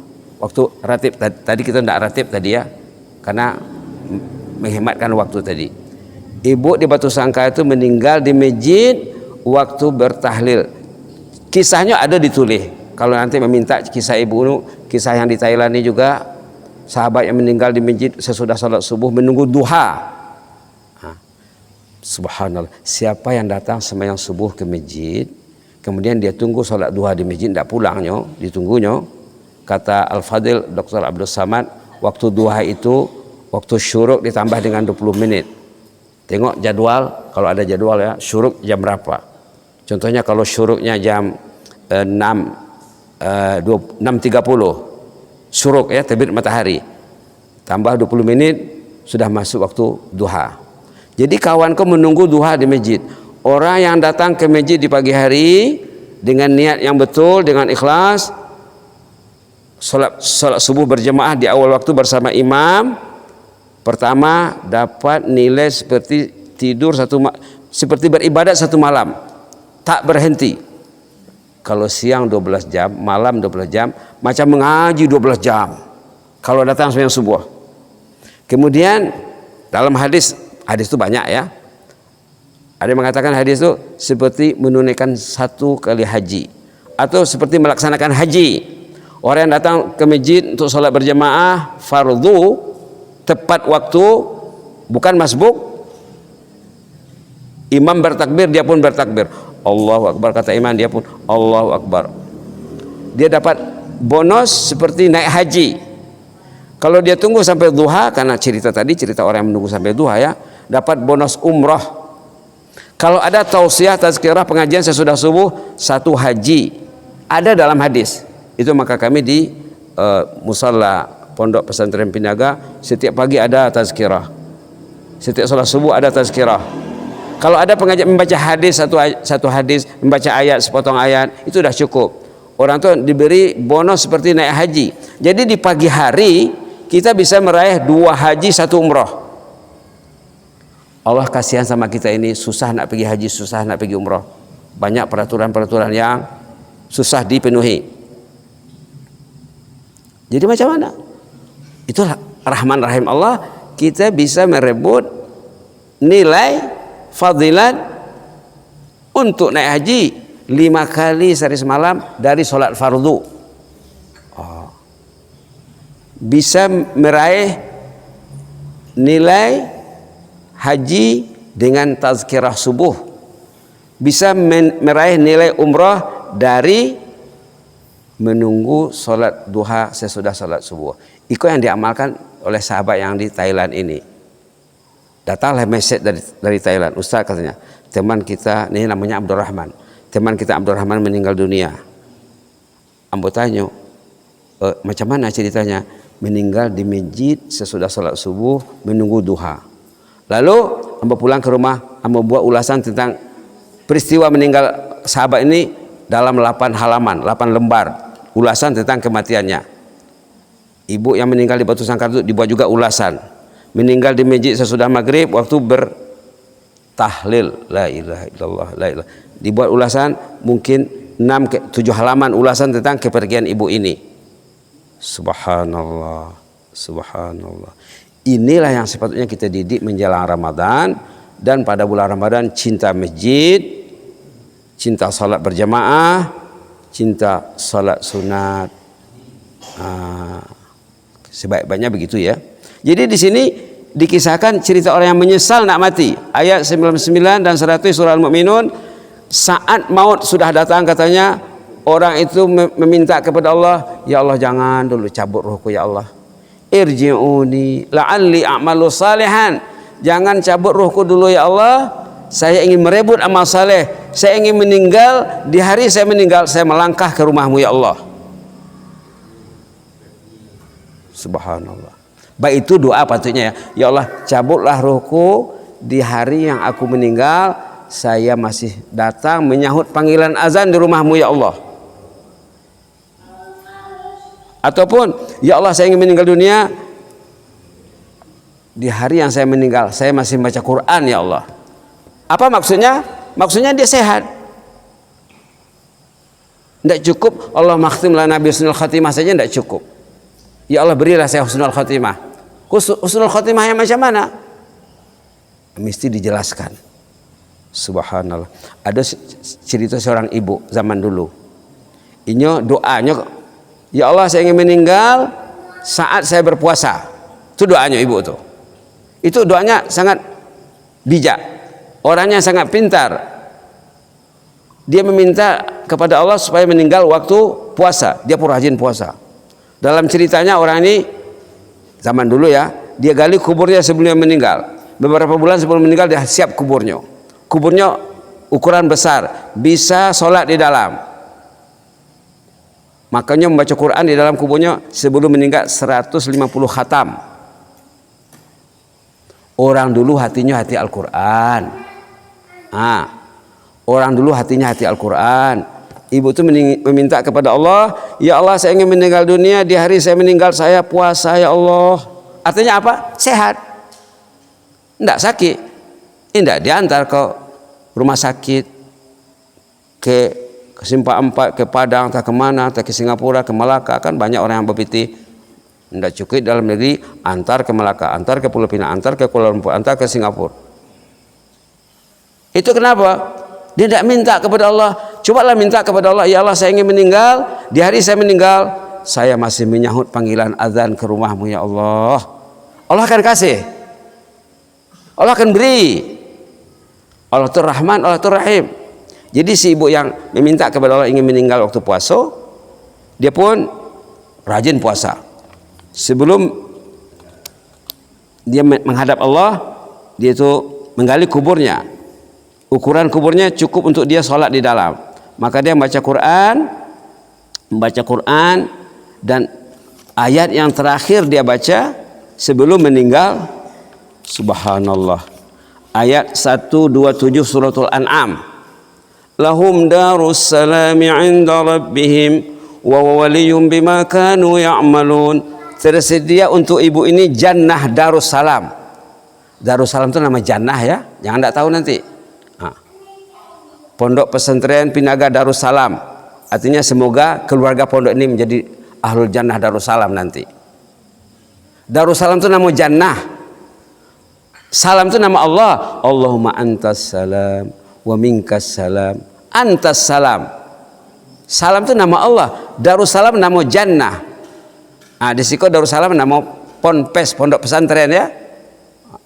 Waktu ratib tadi kita tidak ratib tadi ya, karena menghematkan waktu tadi. Ibu di Batu Sangka itu meninggal di masjid waktu bertahlil. Kisahnya ada ditulis. Kalau nanti meminta kisah ibu, kisah yang di Thailand ini juga, sahabat yang meninggal di masjid sesudah salat subuh menunggu duha. Subhanallah, siapa yang datang sembahyang subuh ke masjid, kemudian dia tunggu salat duha di masjid, tidak pulangnya, ditunggunya. Kata Al-Fadil Dr. Abdul Samad, waktu duha itu waktu syuruk ditambah dengan 20 menit. Tengok jadwal, kalau ada jadwal ya, syuruk jam berapa. Contohnya kalau syuruknya jam 6.30 syuruk ya, terbit matahari, tambah 20 menit sudah masuk waktu duha. Jadi kawanku menunggu duha di masjid. Orang yang datang ke masjid di pagi hari dengan niat yang betul, dengan ikhlas, salat subuh berjemaah di awal waktu bersama imam, pertama dapat nilai seperti tidur seperti beribadat satu malam, tak berhenti. Kalau siang 12 jam, malam 12 jam, macam mengaji 12 jam kalau datang sembahyang subuh. Kemudian dalam hadis itu banyak ya, ada yang mengatakan hadis itu seperti menunaikan 1 kali haji, atau seperti melaksanakan haji. Orang yang datang ke masjid untuk sholat berjamaah fardu tepat waktu, bukan masbuk. Imam bertakbir, dia pun bertakbir, Allahu Akbar, kata imam, dia pun Allahu Akbar. Dia dapat bonus seperti naik haji. Kalau dia tunggu sampai duha, karena cerita orang yang menunggu sampai duha ya, dapat bonus umrah. Kalau ada tausiah, tazkirah, pengajian sesudah subuh, 1 haji, ada dalam hadis itu. Maka kami di musalla Pondok Pesantren Pinaga setiap pagi ada tazkirah, setiap sholat subuh ada tazkirah. Kalau ada pengajian membaca hadis, satu hadis, membaca ayat, sepotong ayat, itu sudah cukup. Orang itu diberi bonus seperti naik haji. Jadi di pagi hari kita bisa meraih 2 haji 1 umrah. Allah kasihan sama kita ini, susah nak pergi haji, susah nak pergi umrah. Banyak peraturan-peraturan yang susah dipenuhi. Jadi macam mana? Itulah rahman rahim Allah, kita bisa merebut nilai fadilat untuk naik haji 5 kali sehari semalam dari sholat fardu. Bisa meraih nilai haji dengan tazkirah subuh, bisa meraih nilai umrah dari menunggu sholat duha sesudah sholat subuh. Itu yang diamalkan oleh sahabat yang di Thailand ini. Datanglah message dari Thailand, Ustaz katanya, teman kita ini namanya Abdurrahman, teman kita Abdurrahman meninggal dunia. Ambo tanya, Macam mana ceritanya? Meninggal di masjid sesudah salat subuh menunggu duha. Lalu hamba pulang ke rumah, hamba buat ulasan tentang peristiwa meninggal sahabat ini dalam 8 halaman, 8 lembar ulasan tentang kematiannya. Ibu yang meninggal di Batu Sangkar itu dibuat juga ulasan. Meninggal di masjid sesudah maghrib waktu bertahlil, la ilaha illallah, la ilaha. Dibuat ulasan mungkin 6-7 halaman ulasan tentang kepergian ibu ini. Subhanallah, subhanallah. Inilah yang sepatutnya kita didik menjelang Ramadan, dan pada bulan Ramadan cinta masjid, cinta salat berjamaah, cinta salat sunat. Sebaik-baiknya begitu ya. Jadi di sini dikisahkan cerita orang yang menyesal nak mati. Ayat 99 dan 100 surah Al-Mu'minun. Saat maut sudah datang katanya, orang itu meminta kepada Allah, ya Allah jangan dulu cabut rohku ya Allah. Irji'uni la'alli a'malu salihan. Jangan cabut rohku dulu ya Allah. Saya ingin merebut amal saleh. Saya ingin meninggal, di hari saya meninggal saya melangkah ke rumahmu ya Allah. Subhanallah. Baik, itu doa patutnya ya. Ya Allah, cabutlah rohku di hari yang aku meninggal. Saya masih datang menyahut panggilan azan di rumahmu ya Allah. Ataupun ya Allah, saya ingin meninggal dunia di hari yang saya meninggal saya masih baca Quran ya Allah. Apa maksudnya? Maksudnya dia sehat. Tidak cukup Allah makhtim lana bi husnul khatimah saja, tidak cukup. Ya Allah, berilah saya husnul khatimah. Husnul khatimah yang macam mana? Mesti dijelaskan. Subhanallah. Ada cerita seorang ibu zaman dulu. Ini doanya, ya Allah saya ingin meninggal saat saya berpuasa. Itu doanya ibu itu. Itu doanya sangat bijak. Orangnya sangat pintar. Dia meminta kepada Allah supaya meninggal waktu puasa. Dia pun rajin puasa. Dalam ceritanya orang ini zaman dulu ya, dia gali kuburnya sebelum dia meninggal. Beberapa bulan sebelum meninggal dia siap kuburnya. Kuburnya ukuran besar, bisa sholat di dalam. Makanya membaca Quran di dalam kuburnya sebelum meninggal 150 khatam. Orang dulu hatinya hati Al-Quran. Orang dulu hatinya hati Al-Quran. Ibu itu meminta kepada Allah, ya Allah saya ingin meninggal dunia di hari saya meninggal saya puasa ya Allah. Artinya apa? Sehat. Tidak sakit. Tidak diantar ke rumah sakit, ke Simpang 4, ke Padang, atau ke mana, atau ke Singapura, ke Melaka. Kan banyak orang yang berpikir tidak cukup dalam negeri, antar ke Melaka, antar ke Pulau Pinang, antar ke Kuala Lumpur, antar ke Singapura. Itu kenapa? Dia tidak minta kepada Allah. Cobalah minta kepada Allah, ya Allah saya ingin meninggal, di hari saya meninggal saya masih menyahut panggilan azan ke rumahmu ya Allah. Allah akan kasih, Allah akan beri. Allah itu Rahman, Allah itu Rahim. Jadi si ibu yang meminta kepada Allah ingin meninggal waktu puasa, dia pun rajin puasa. Sebelum dia menghadap Allah, dia itu menggali kuburnya. Ukuran kuburnya cukup untuk dia sholat di dalam. Maka dia membaca Quran, dan ayat yang terakhir dia baca sebelum meninggal, subhanallah. Ayat 127 suratul An'am. Lahum darus salami 'inda rabbihim wa waliyum bima kanu ya'malun. Tersedia untuk ibu ini jannah Darussalam. Darussalam itu nama jannah ya. Jangan tidak tahu nanti. Pondok pesantren Pinaga Darussalam. Artinya semoga keluarga pondok ini menjadi ahlul jannah Darussalam nanti. Darussalam itu nama jannah. Salam itu nama Allah. Allahumma antas salam wa minkas salam. Antas salam. Salam itu nama Allah. Darussalam nama jannah. Di situ Darussalam nama ponpes, pondok pesantren ya.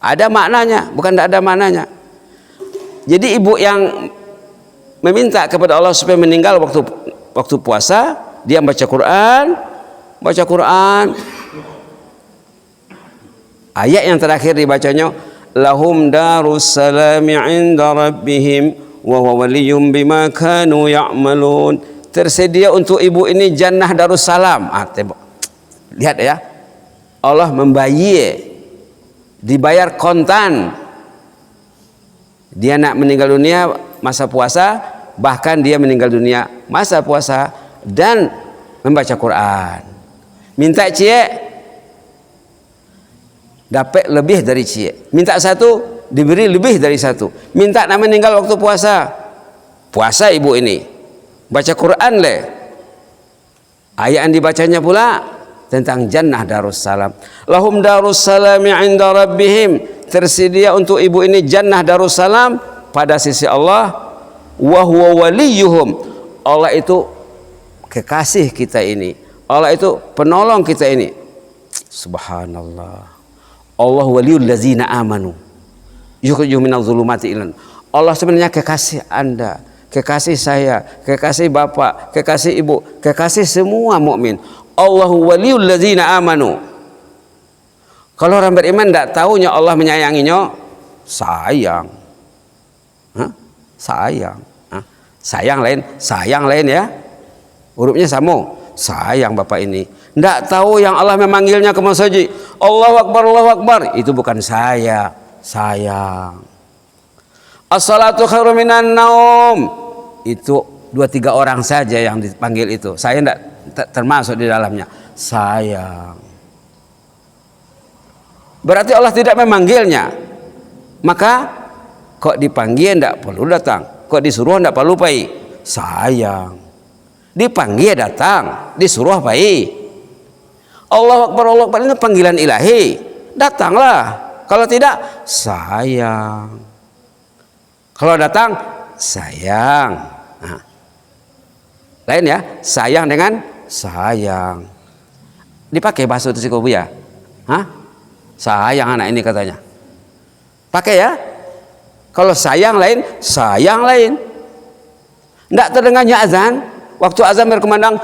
Ada maknanya, bukan tidak ada maknanya. Jadi ibu yang meminta kepada Allah supaya meninggal waktu puasa, dia baca Quran. Ayat yang terakhir dibacanya, lahum darus salami 'inda rabbihim wa huwa waliyum bima kanu ya'malun. Tersedia untuk ibu ini jannah Darussalam. Lihat ya, Allah membayar, dibayar kontan. Dia nak meninggal dunia masa puasa, bahkan dia meninggal dunia masa puasa dan membaca Quran. Minta cie, dapat lebih dari cie. Minta satu, diberi lebih dari satu. Minta nak meninggal waktu puasa, puasa ibu ini, baca Quran le. Ayat yang dibacanya pula tentang jannah Darussalam. Lahum Darussalami 'inda rabbihim. Tersedia untuk ibu ini jannah Darussalam pada sisi Allah. Wa huwa waliyuhum. Allah itu kekasih kita ini. Allah itu penolong kita ini. Subhanallah. Allah waliyul ladzina amanu. Yukhrijuhum minadh dhulumati ilan. Allah sebenarnya kekasih Anda, kekasih saya, kekasih bapak, kekasih ibu, kekasih semua mukmin. Allahu waliyul ladzina amanu. Kalau orang beriman tidak tahunya Allah menyayanginya, sayang. Hah? Sayang. Hah? Sayang lain ya. Hurufnya sama. Sayang bapak ini. Tidak tahu yang Allah memanggilnya ke masjid. Allahu Akbar, Allahu Akbar. Itu bukan saya. Sayang. As-salatu khairum minan naum. Itu 2-3 orang saja yang dipanggil itu. Saya tidak termasuk di dalamnya. Sayang. Berarti Allah tidak memanggilnya. Maka kok dipanggil tidak perlu datang. Kok disuruh tidak perlu pergi. Sayang. Dipanggil datang, disuruh pergi. Allahu Akbar, Allahu Akbar, ini panggilan ilahi. Datanglah. Kalau tidak, sayang. Kalau datang, sayang. Nah. Lain ya, sayang dengan sayang. Dipakai bahasa itu sikobu ya? Hah? Sayang anak ini katanya. Pakai ya. Kalau sayang lain, sayang lain. Tidak terdengarnya azan. Waktu azan berkumandang,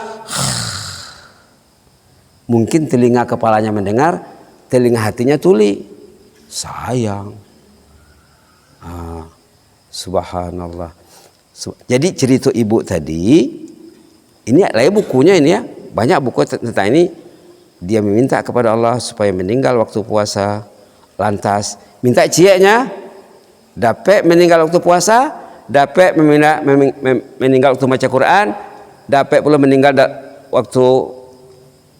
mungkin telinga kepalanya mendengar, telinga hatinya tuli. Sayang. Subhanallah. Jadi cerita ibu tadi, ini lagi bukunya ini ya. Banyak buku tentang ini. Dia meminta kepada Allah supaya meninggal waktu puasa. Lantas minta cieknya dapat meninggal waktu puasa, dapat meninggal waktu baca Quran, dapat pula meninggal waktu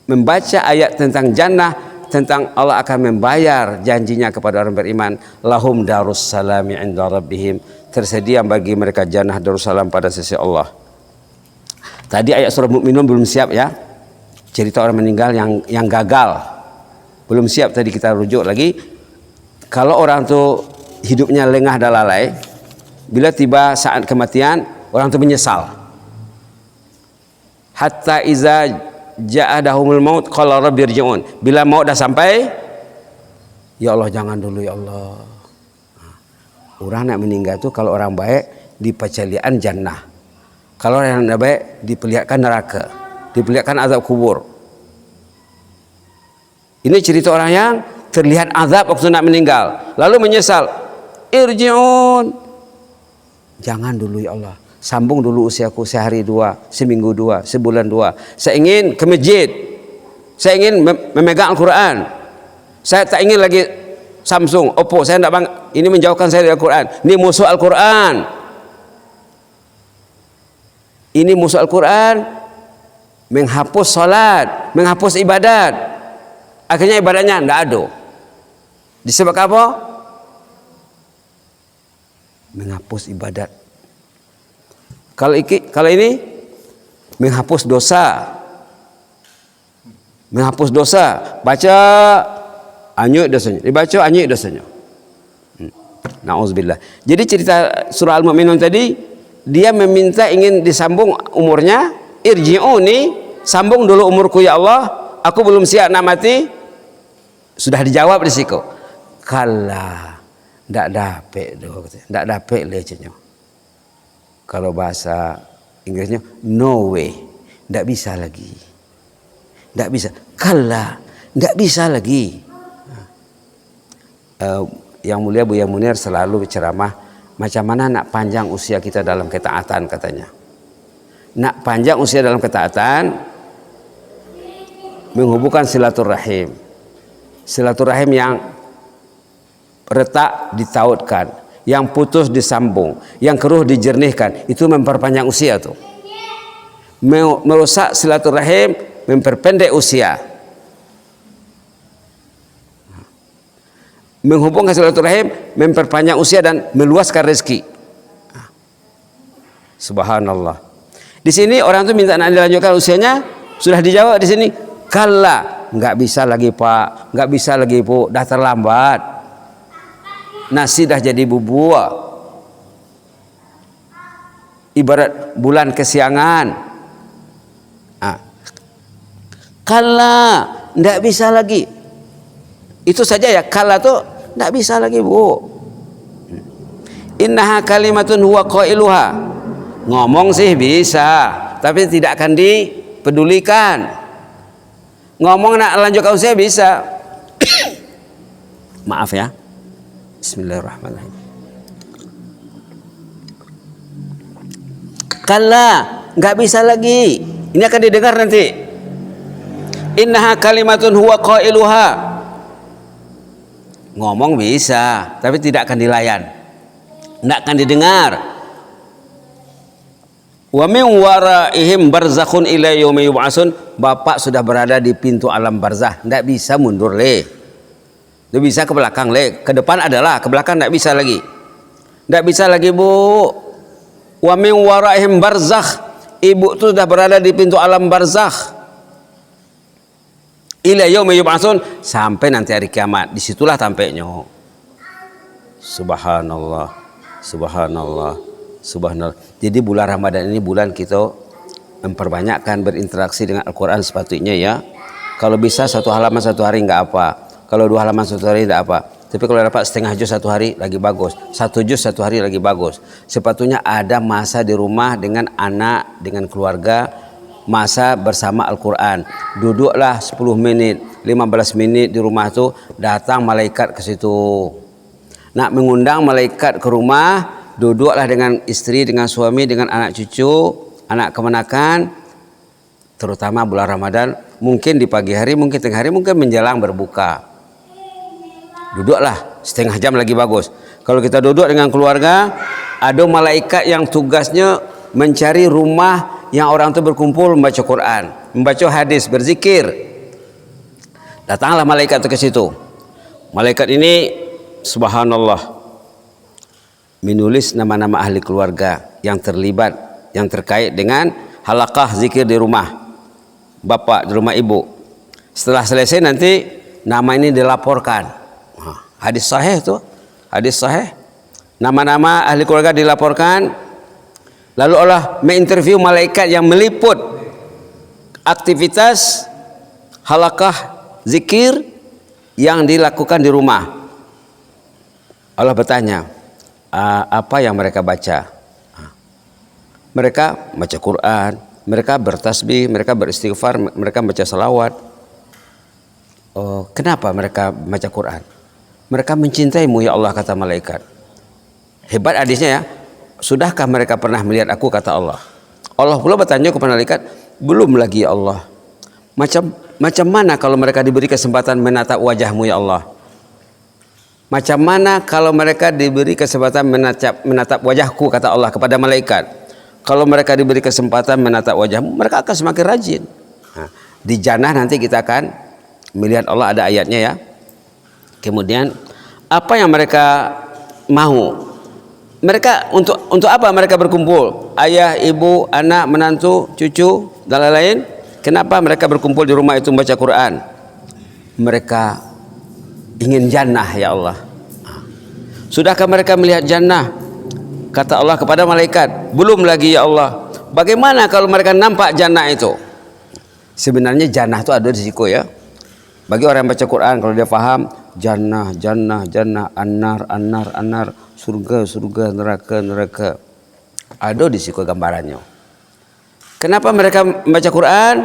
membaca ayat tentang jannah, tentang Allah akan membayar janjinya kepada orang beriman. Lahum Darussalami 'inda rabbihim. Tersedia bagi mereka jannah Darussalam pada sisi Allah. Tadi ayat surah Mukminun belum siap ya. Cerita orang meninggal yang gagal belum siap, tadi kita rujuk lagi. Kalau orang tu hidupnya lengah dan lalai, bila tiba saat kematian orang tu menyesal. Hatta iza ja'adahumul maut qala rabbi irji'un. Bila maut dah sampai, ya Allah jangan dulu ya Allah. Orang nak meninggal tu kalau orang baik dipecalian jannah. Kalau orang tidak baik diperlihatkan neraka, diperlihatkan azab kubur. Ini cerita orang yang terlihat azab waktu nak meninggal, lalu menyesal. Irji'un. Jangan dulu ya Allah. Sambung dulu usiaku sehari 2, seminggu 2, sebulan 2. Saya ingin ke masjid. Saya ingin memegang Al-Quran. Saya tak ingin lagi Samsung, Oppo. Saya tidak bang. Ini menjauhkan saya dari Al-Quran. Ini musuh Al-Quran. Ini musuh Al-Quran. Menghapus salat, menghapus ibadat. Akhirnya ibadahnya tidak ada. Disebabkan apa? Menghapus ibadat. Kalau ini menghapus dosa. Menghapus dosa. Baca anyut dosanya. Dibaca anyut dosanya. Na'udzubillah. Jadi cerita surah Al-Mu'minun tadi, dia meminta ingin disambung umurnya. Irji'uni, sambung dulu umurku ya Allah. Aku belum siap nak mati. Sudah dijawab di situ. Kala ndak dapat doh, ndak dapat lecenya. Kalau bahasa Inggrisnya no way, ndak bisa lagi. Ndak bisa. Kala ndak bisa lagi. Yang mulia Buya Munir selalu berceramah macam mana nak panjang usia kita dalam ketaatan katanya. Nak panjang usia dalam ketaatan, menghubungkan silaturahim. Silaturahim yang retak ditautkan, yang putus disambung, yang keruh dijernihkan, itu memperpanjang usia tuh. Merusak silaturahim memperpendek usia. Menghubungkan silaturahim memperpanjang usia dan meluaskan rezeki. Subhanallah. Di sini orang tuh minta anak dilanjutkan usianya, sudah dijawab di sini, kalla, nggak bisa lagi Pak, nggak bisa lagi Bu, dah terlambat. Nasi dah jadi bubur. Ibarat bulan kesiangan. Kalla, nggak bisa lagi. Itu saja ya, kalla tuh nggak bisa lagi Bu. Innaha kalimatun huwa qailuha. Ngomong sih bisa, tapi tidak akan dipedulikan. Ngomong nak lanjutkan usia bisa. Maaf ya. Bismillahirrahmanirrahim. Kalla, nggak bisa lagi. Ini akan didengar nanti. Innaha kalimatun huwa qailuha. Ngomong bisa, tapi tidak akan dilayan. Tidak akan didengar. Wa min waraihim barzakhun ila yaumi yub'atsun. Bapak sudah berada di pintu alam barzah, tidak bisa mundur le. Tidak bisa ke belakang le, ke depan adalah, ke belakang tidak bisa lagi. Tidak bisa lagi Bu. Wa min waraihim barzakh. Ibu itu sudah berada di pintu alam barzakh. Ila yaumi yub'atsun, sampai nanti hari kiamat. Disitulah tampaknya. Subhanallah, subhanallah, subhanallah. Jadi bulan Ramadan ini bulan kita memperbanyakkan berinteraksi dengan Al-Quran sepatutnya ya. Kalau bisa satu halaman satu hari nggak apa. Kalau dua halaman satu hari nggak apa. Tapi kalau dapat setengah juz satu hari lagi bagus. Satu juz satu hari lagi bagus. Sepatutnya ada masa di rumah dengan anak, dengan keluarga. Masa bersama Al-Quran. Duduklah 10 menit, 15 menit di rumah itu, datang malaikat ke situ. Nak mengundang malaikat ke rumah, duduklah dengan istri, dengan suami, dengan anak cucu, anak kemenakan, terutama bulan Ramadan, mungkin di pagi hari, mungkin tengah hari, mungkin menjelang berbuka. Duduklah setengah jam lagi bagus. Kalau kita duduk dengan keluarga, ada malaikat yang tugasnya mencari rumah yang orang itu berkumpul membaca Quran, membaca hadis, berzikir. Datanglah malaikat itu ke situ. Malaikat ini subhanallah menulis nama-nama ahli keluarga yang terlibat, yang terkait dengan halaqah zikir di rumah bapak, di rumah ibu. Setelah selesai nanti nama ini dilaporkan. Hadis sahih itu, hadis sahih. Nama-nama ahli keluarga dilaporkan. Lalu Allah menginterview malaikat yang meliput aktivitas halaqah zikir yang dilakukan di rumah. Allah bertanya, apa yang mereka baca? Mereka baca Quran, mereka bertasbih, mereka beristighfar, mereka baca salawat. Kenapa mereka baca Quran? Mereka mencintaimu ya Allah, kata malaikat. Hebat hadisnya ya. Sudahkah mereka pernah melihat aku, kata Allah. Allah pula bertanya kepada malaikat, belum lagi ya Allah. Macam mana kalau mereka diberi kesempatan menatap wajahmu ya Allah? Macam mana kalau mereka diberi kesempatan menatap wajahku, kata Allah kepada malaikat. Kalau mereka diberi kesempatan menatap wajahmu, mereka akan semakin rajin. Di jannah nanti kita akan melihat Allah, ada ayatnya ya. Kemudian apa yang mereka mau? Mereka untuk apa mereka berkumpul? Ayah, ibu, anak, menantu, cucu, dan lain-lain. Kenapa mereka berkumpul di rumah itu membaca Quran? Mereka ingin jannah ya Allah. Sudahkah mereka melihat jannah? Kata Allah kepada malaikat, belum lagi ya Allah. Bagaimana kalau mereka nampak jannah itu? Sebenarnya jannah itu ada di situ ya. Bagi orang yang baca Quran, kalau dia paham, jannah, jannah, jannah, anar, anar, anar, surga, surga, neraka, neraka. Ada di situ gambarannya. Kenapa mereka membaca Quran?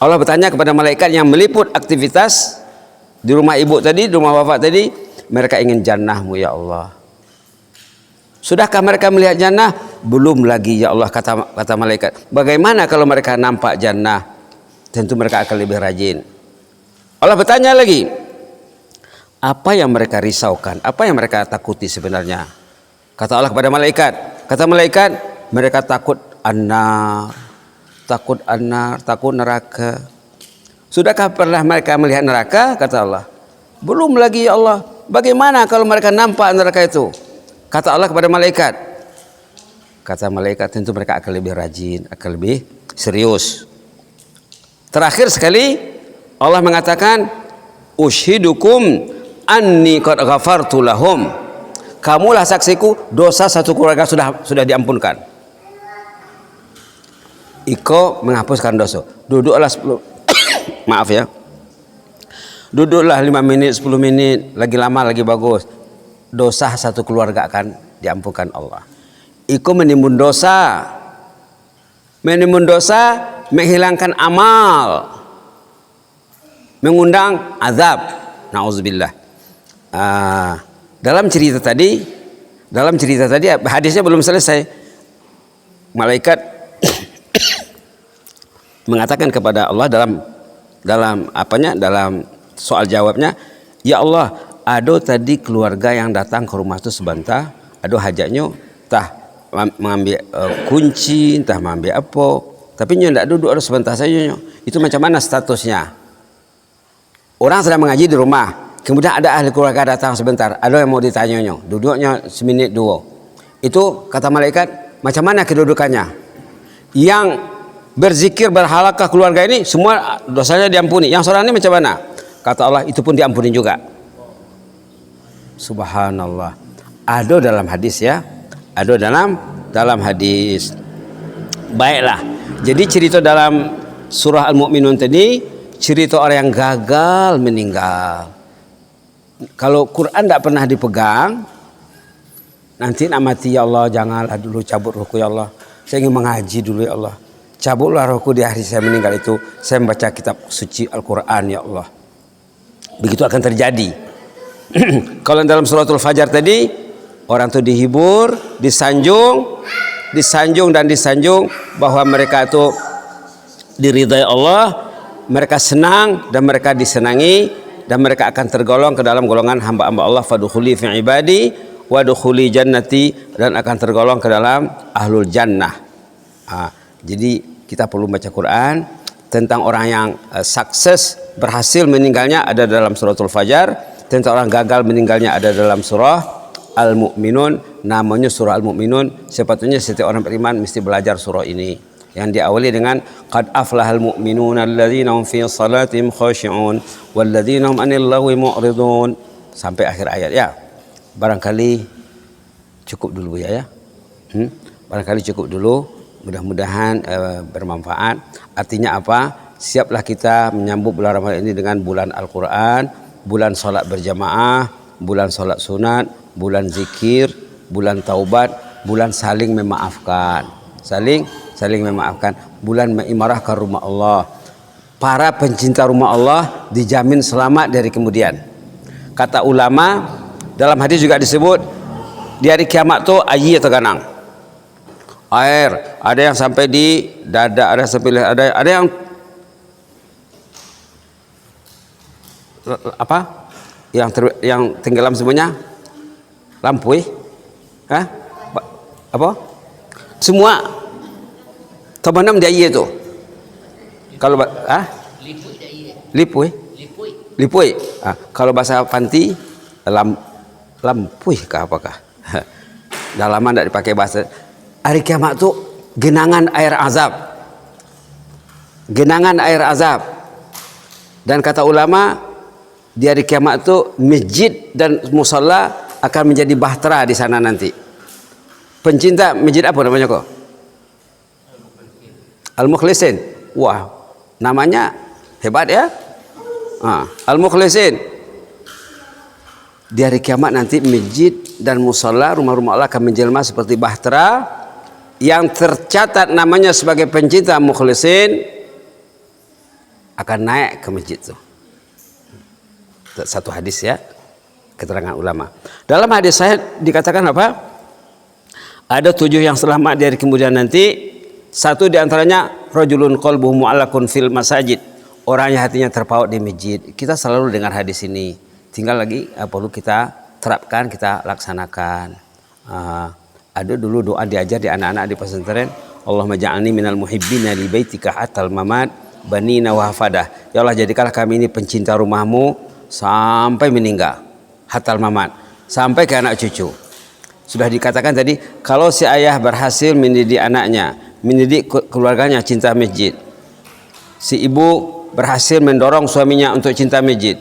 Allah bertanya kepada malaikat yang meliput aktivitas di rumah ibu tadi, di rumah bapak tadi. Mereka ingin jannahmu ya Allah. Sudahkah mereka melihat jannah? Belum lagi ya Allah, kata malaikat. Bagaimana kalau mereka nampak jannah? tentu mereka akan lebih rajin. Allah bertanya lagi, apa yang mereka risaukan, apa yang mereka takuti sebenarnya? Kata Allah kepada malaikat, kata malaikat, mereka takut an-nar, takut neraka. Sudahkah pernah mereka melihat neraka? Kata Allah, belum lagi ya Allah. Bagaimana kalau mereka nampak neraka itu? Kata Allah kepada malaikat, kata malaikat, tentu mereka akan lebih rajin, akan lebih serius. Terakhir sekali Allah mengatakan, ushidukum anni qad ghafartu lahum. Kamulah saksiku, dosa satu keluarga sudah diampunkan. Iko menghapuskan dosa. Duduklah 10 maaf ya. Duduklah 5 menit, 10 menit, lagi lama lagi bagus. Dosa satu keluarga akan diampunkan Allah. Iko menimbun dosa. Menimbun dosa menghilangkan amal. Mengundang azab. Nauzubillah. Dalam cerita tadi hadisnya belum selesai. Malaikat mengatakan kepada Allah dalam soal jawabnya, ya Allah, ada tadi keluarga yang datang ke rumah itu sebentar, ada hajatnya, entah mengambil kunci, entah mengambil apa, tapi nyo tidak duduk, ada sebentar saja nyo. Itu macam mana statusnya? Orang sedang mengaji di rumah, kemudian ada ahli keluarga datang sebentar, ada yang mau ditanya, duduknya semenit 2. Itu kata malaikat, macam mana kedudukannya? Yang berzikir berhalakah keluarga ini semua dosanya diampuni. Yang seorang ini macam mana? Kata Allah, itu pun diampuni juga. Subhanallah. Ada dalam hadis ya, ada dalam hadis. Baiklah. Jadi cerita dalam surah Al-Mu'minun tadi, cerita orang yang gagal meninggal. Kalau Quran tidak pernah dipegang, nanti nak mati ya Allah, janganlah dulu cabut ruhku ya Allah. Saya ingin mengaji dulu ya Allah. Cabutlah rohku di hari saya meninggal itu, saya membaca kitab suci Al-Quran ya Allah. Begitu akan terjadi. Kalau dalam suratul Fajar tadi, orang itu dihibur, disanjung bahwa mereka itu diridai Allah, mereka senang dan mereka disenangi, dan mereka akan tergolong ke dalam golongan hamba-hamba Allah. Fadkhuli fi ibadi wadkhuli jannati, dan akan tergolong ke dalam ahlul jannah. Jadi kita perlu baca Quran tentang orang yang sukses berhasil meninggalnya ada dalam suratul Fajar, tentang orang gagal meninggalnya ada dalam surah Al-Mu'minun. Namanya surah Al-Mu'minun. Sepatutnya setiap orang beriman mesti belajar surah ini yang diawali dengan qad aflahal mu'minuna alladzina hum fi salatihim khashi'un walladzina hum 'anil lagwi mu'ridun sampai akhir ayat ya. Barangkali cukup dulu ya. Barangkali cukup dulu. Mudah-mudahan bermanfaat. Artinya apa? Siaplah kita menyambut bulan Ramadan ini dengan bulan Al-Quran, bulan salat berjamaah, bulan salat sunat, bulan zikir, bulan taubat, bulan saling memaafkan. Saling memaafkan, bulan mengimarahkan rumah Allah. Para pencinta rumah Allah dijamin selamat dari kemudian. Kata ulama, dalam hadis juga disebut di hari kiamat tuh ayi atau ganang. Air, ada yang sampai di dada, ada sampai ada yang apa? Yang tenggelam semuanya lampu apa? Semua temanam dia itu. Kalau lipui. Kalau bahasa Panti lampui kah apakah? Dah lama tidak dipakai bahasa. Hari kiamat itu genangan air azab. Dan kata ulama, di hari kiamat itu masjid dan musalla akan menjadi bahtera di sana nanti. Pencinta masjid apa namanya kok? Al-Mukhlisin. Wah, namanya hebat ya. Al-Mukhlisin. Di hari kiamat nanti masjid dan musalla, rumah-rumah Allah akan menjelma seperti bahtera. Yang tercatat namanya sebagai pencinta mukhlisin akan naik ke masjid itu. Satu hadis ya, keterangan ulama. Dalam hadis saya dikatakan apa? Ada 7 yang selamat dari kemudian nanti. Satu di antaranya rajulun qalbuhu mu'allaqun fil masajid. Orangnya hatinya terpaut di masjid. Kita selalu dengar hadis ini. Tinggal lagi perlu kita terapkan, kita laksanakan. Ada dulu doa diajar di anak-anak di pesantren. Allahumma ja'alni minal muhibbina li baitika hatal mamat banina wa hafadah. Ya Allah, jadikanlah kami ini pencinta rumahmu sampai meninggal. Hatal mamat, sampai ke anak cucu. Sudah dikatakan tadi, kalau si ayah berhasil mendidik anaknya, mendidik keluarganya cinta masjid. Si ibu berhasil mendorong suaminya untuk cinta masjid.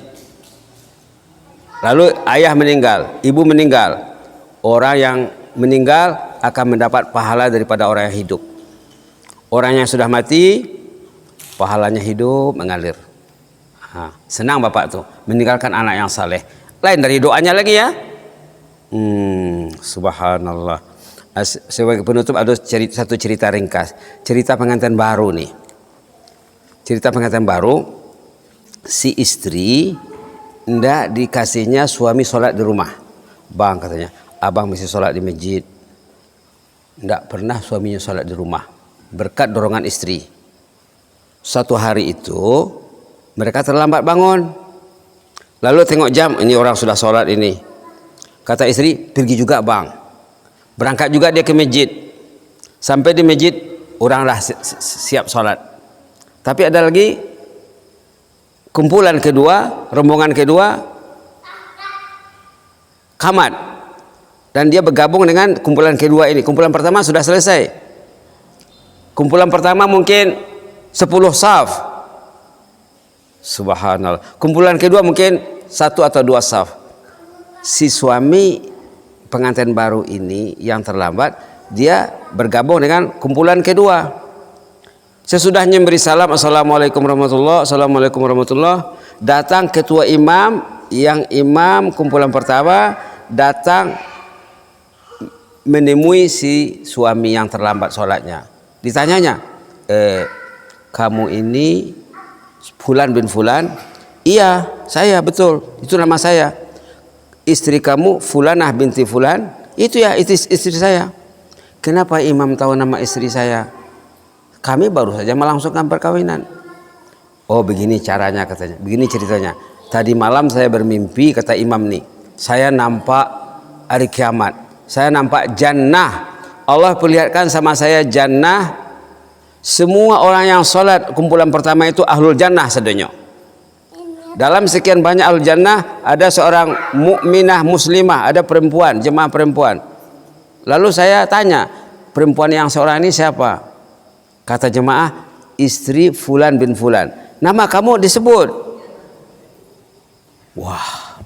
Lalu ayah meninggal, ibu meninggal. Orang yang meninggal akan mendapat pahala daripada orang yang hidup. Orang yang sudah mati, pahalanya hidup mengalir. Senang bapak tuh meninggalkan anak yang saleh. Lain dari doanya lagi ya. Subhanallah. Sebagai penutup ada satu cerita ringkas. Cerita pengantin baru nih. Cerita pengantin baru, si istri ndak dikasihnya suami sholat di rumah. Bang katanya, abang mesti sholat di masjid. Ndak pernah suaminya sholat di rumah. Berkat dorongan istri. Suatu hari itu mereka terlambat bangun. Lalu tengok jam, ini orang sudah sholat ini. Kata istri, pergi juga bang. Berangkat juga dia ke masjid. Sampai di masjid, oranglah siap sholat. Tapi ada lagi kumpulan kedua, rombongan kedua, kamat. Dan dia bergabung dengan kumpulan kedua ini. Kumpulan pertama sudah selesai. Kumpulan pertama mungkin 10 saf. Subhanallah. Kumpulan kedua mungkin 1 atau 2 saf. Si suami pengantin baru ini yang terlambat, dia bergabung dengan kumpulan kedua. Sesudahnya beri salam, assalamualaikum warahmatullahi, assalamualaikum warahmatullahi, datang ketua imam, yang imam kumpulan pertama datang menemui si suami yang terlambat sholatnya. Ditanyanya, kamu ini Fulan bin Fulan? Iya, saya, betul, itu nama saya. Istri kamu Fulanah binti Fulan? Itu ya, itu istri saya. Kenapa imam tahu nama istri saya? Kami baru saja melangsungkan perkawinan. Oh begini caranya katanya, begini ceritanya. Tadi malam saya bermimpi, kata imam nih, saya nampak hari kiamat, saya nampak jannah. Allah perlihatkan sama saya jannah. Semua orang yang sholat kumpulan pertama itu ahlul jannah sedunia. Dalam sekian banyak ahlul jannah ada seorang mukminah muslimah, ada perempuan, jemaah perempuan. Lalu saya tanya, perempuan yang seorang ini siapa? Kata jemaah, istri Fulan bin Fulan. Nama kamu disebut. Wah,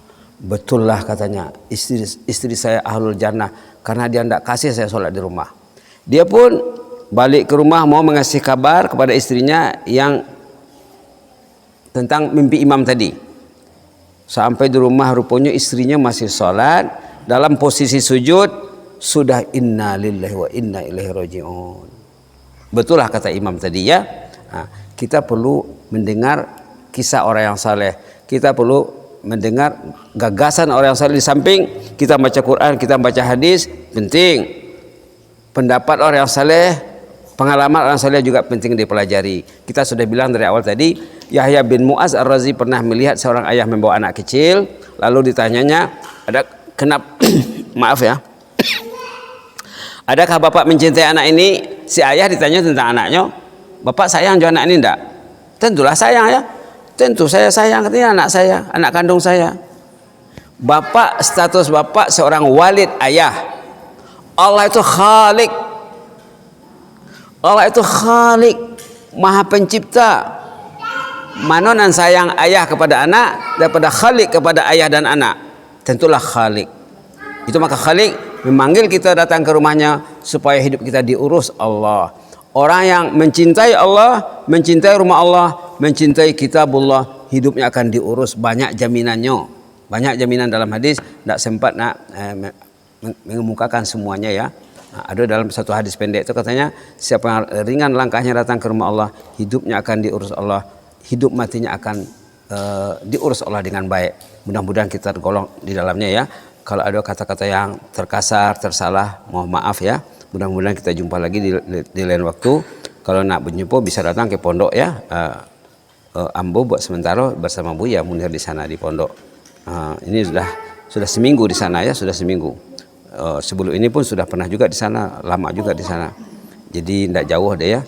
betul lah katanya, istri saya ahlul jannah, karena dia tidak kasih saya sholat di rumah. Dia pun balik ke rumah mau mengasih kabar kepada istrinya yang tentang mimpi imam tadi. Sampai di rumah rupanya istrinya masih sholat dalam posisi sujud, sudah inna lillahi wa inna ilaihi raji'un. Betul lah kata imam tadi ya. Kita perlu mendengar kisah orang yang saleh. Kita perlu mendengar gagasan orang yang saleh. Di samping kita baca Quran, kita baca hadis, penting. Pendapat orang yang saleh, pengalaman orang saleh juga penting dipelajari. Kita sudah bilang dari awal tadi, Yahya bin Mu'az Ar-Razi pernah melihat seorang ayah membawa anak kecil, lalu ditanyanya, ada kenapa maaf ya, adakah bapak mencintai anak ini? Si ayah ditanya tentang anaknya, bapak sayang juga anak ini enggak? Tentulah sayang ya, tentu saya sayang, katanya anak saya, anak kandung saya. Bapak, status bapak seorang walid ayah. Allah itu khalik, Allah itu khalik, maha pencipta. Manonan sayang ayah kepada anak daripada khalik kepada ayah dan anak? Tentulah khalik. Itu maka khalik memanggil kita datang ke rumahnya supaya hidup kita diurus Allah. Orang yang mencintai Allah, mencintai rumah Allah, mencintai kitabullah, hidupnya akan diurus, banyak jaminannya. Banyak jaminan dalam hadis, tidak sempat nak mengemukakan semuanya ya. Ada dalam satu hadis pendek itu katanya, siapa yang ringan langkahnya datang ke rumah Allah, hidupnya akan diurus Allah, hidup matinya akan diurus Allah dengan baik. Mudah-mudahan kita tergolong di dalamnya ya. Kalau ada kata-kata yang terkasar, tersalah, mohon maaf ya. Mudah-mudahan kita jumpa lagi di lain waktu. Kalau nak berjumpa bisa datang ke pondok ya. Ambo buat sementara bersama Buya Munir di sana di pondok. Ini sudah seminggu di sana ya, sudah seminggu. Sebelum ini pun sudah pernah juga di sana, lama juga di sana. Jadi tidak jauh deh ya.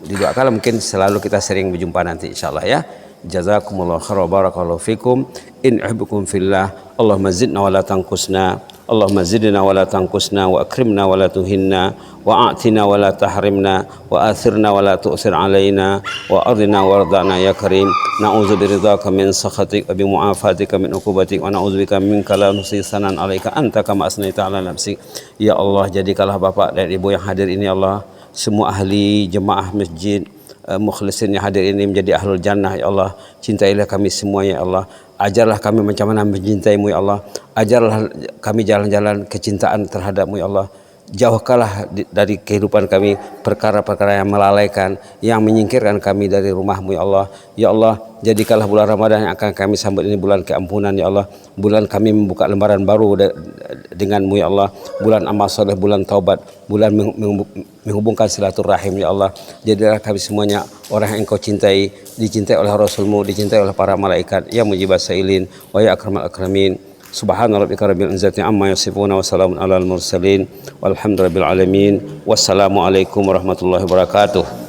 Didoakan mungkin selalu kita sering berjumpa nanti insyaallah ya. Jazakumullah khairan barakallahu fikum. In uhibbukum fillah. Allahumma zidna wa la tanqusna. Allahumma zidna wa la tanqusna wa akrimna wa la tuhinna wa a'tina wa la tahrimna wa athirna wa la tu'sir alaina wa ardina wardana ya karim. Na'udzu biridhaka min sakhatik wa bi mu'afatika min uqubatik wa na'udzu bika minka la nuhsi sanan 'alaika anta kama asnaita 'ala nafsik. Ya Allah, jadikanlah Bapak dan Ibu yang hadir ini Allah, semua ahli jemaah masjid mukhlisin yang hadir ini menjadi ahlul jannah ya Allah. Cintailah kami semua ya Allah. Ajarlah kami macam mana mencintaimu ya Allah. Ajarlah kami jalan-jalan kecintaan terhadapmu ya Allah. Jauhkanlah dari kehidupan kami perkara-perkara yang melalaikan, yang menyingkirkan kami dari rumahmu ya Allah. Ya Allah, jadikanlah bulan Ramadan yang akan kami sambut ini bulan keampunan ya Allah. Bulan kami membuka lembaran baru denganmu ya Allah. Bulan amal soleh, bulan taubat, bulan menghubungkan silaturahim ya Allah. Jadilah kami semuanya orang yang engkau cintai, dicintai oleh Rasulmu, dicintai oleh para malaikat, ya mujibas sailin wa ya akramal akramin. Subhana rabbika rabbil izzati amma yasifun wa salamun alal mursalin walhamdulillahi rabbil alamin. Wassalamu alaikum warahmatullahi wabarakatuh.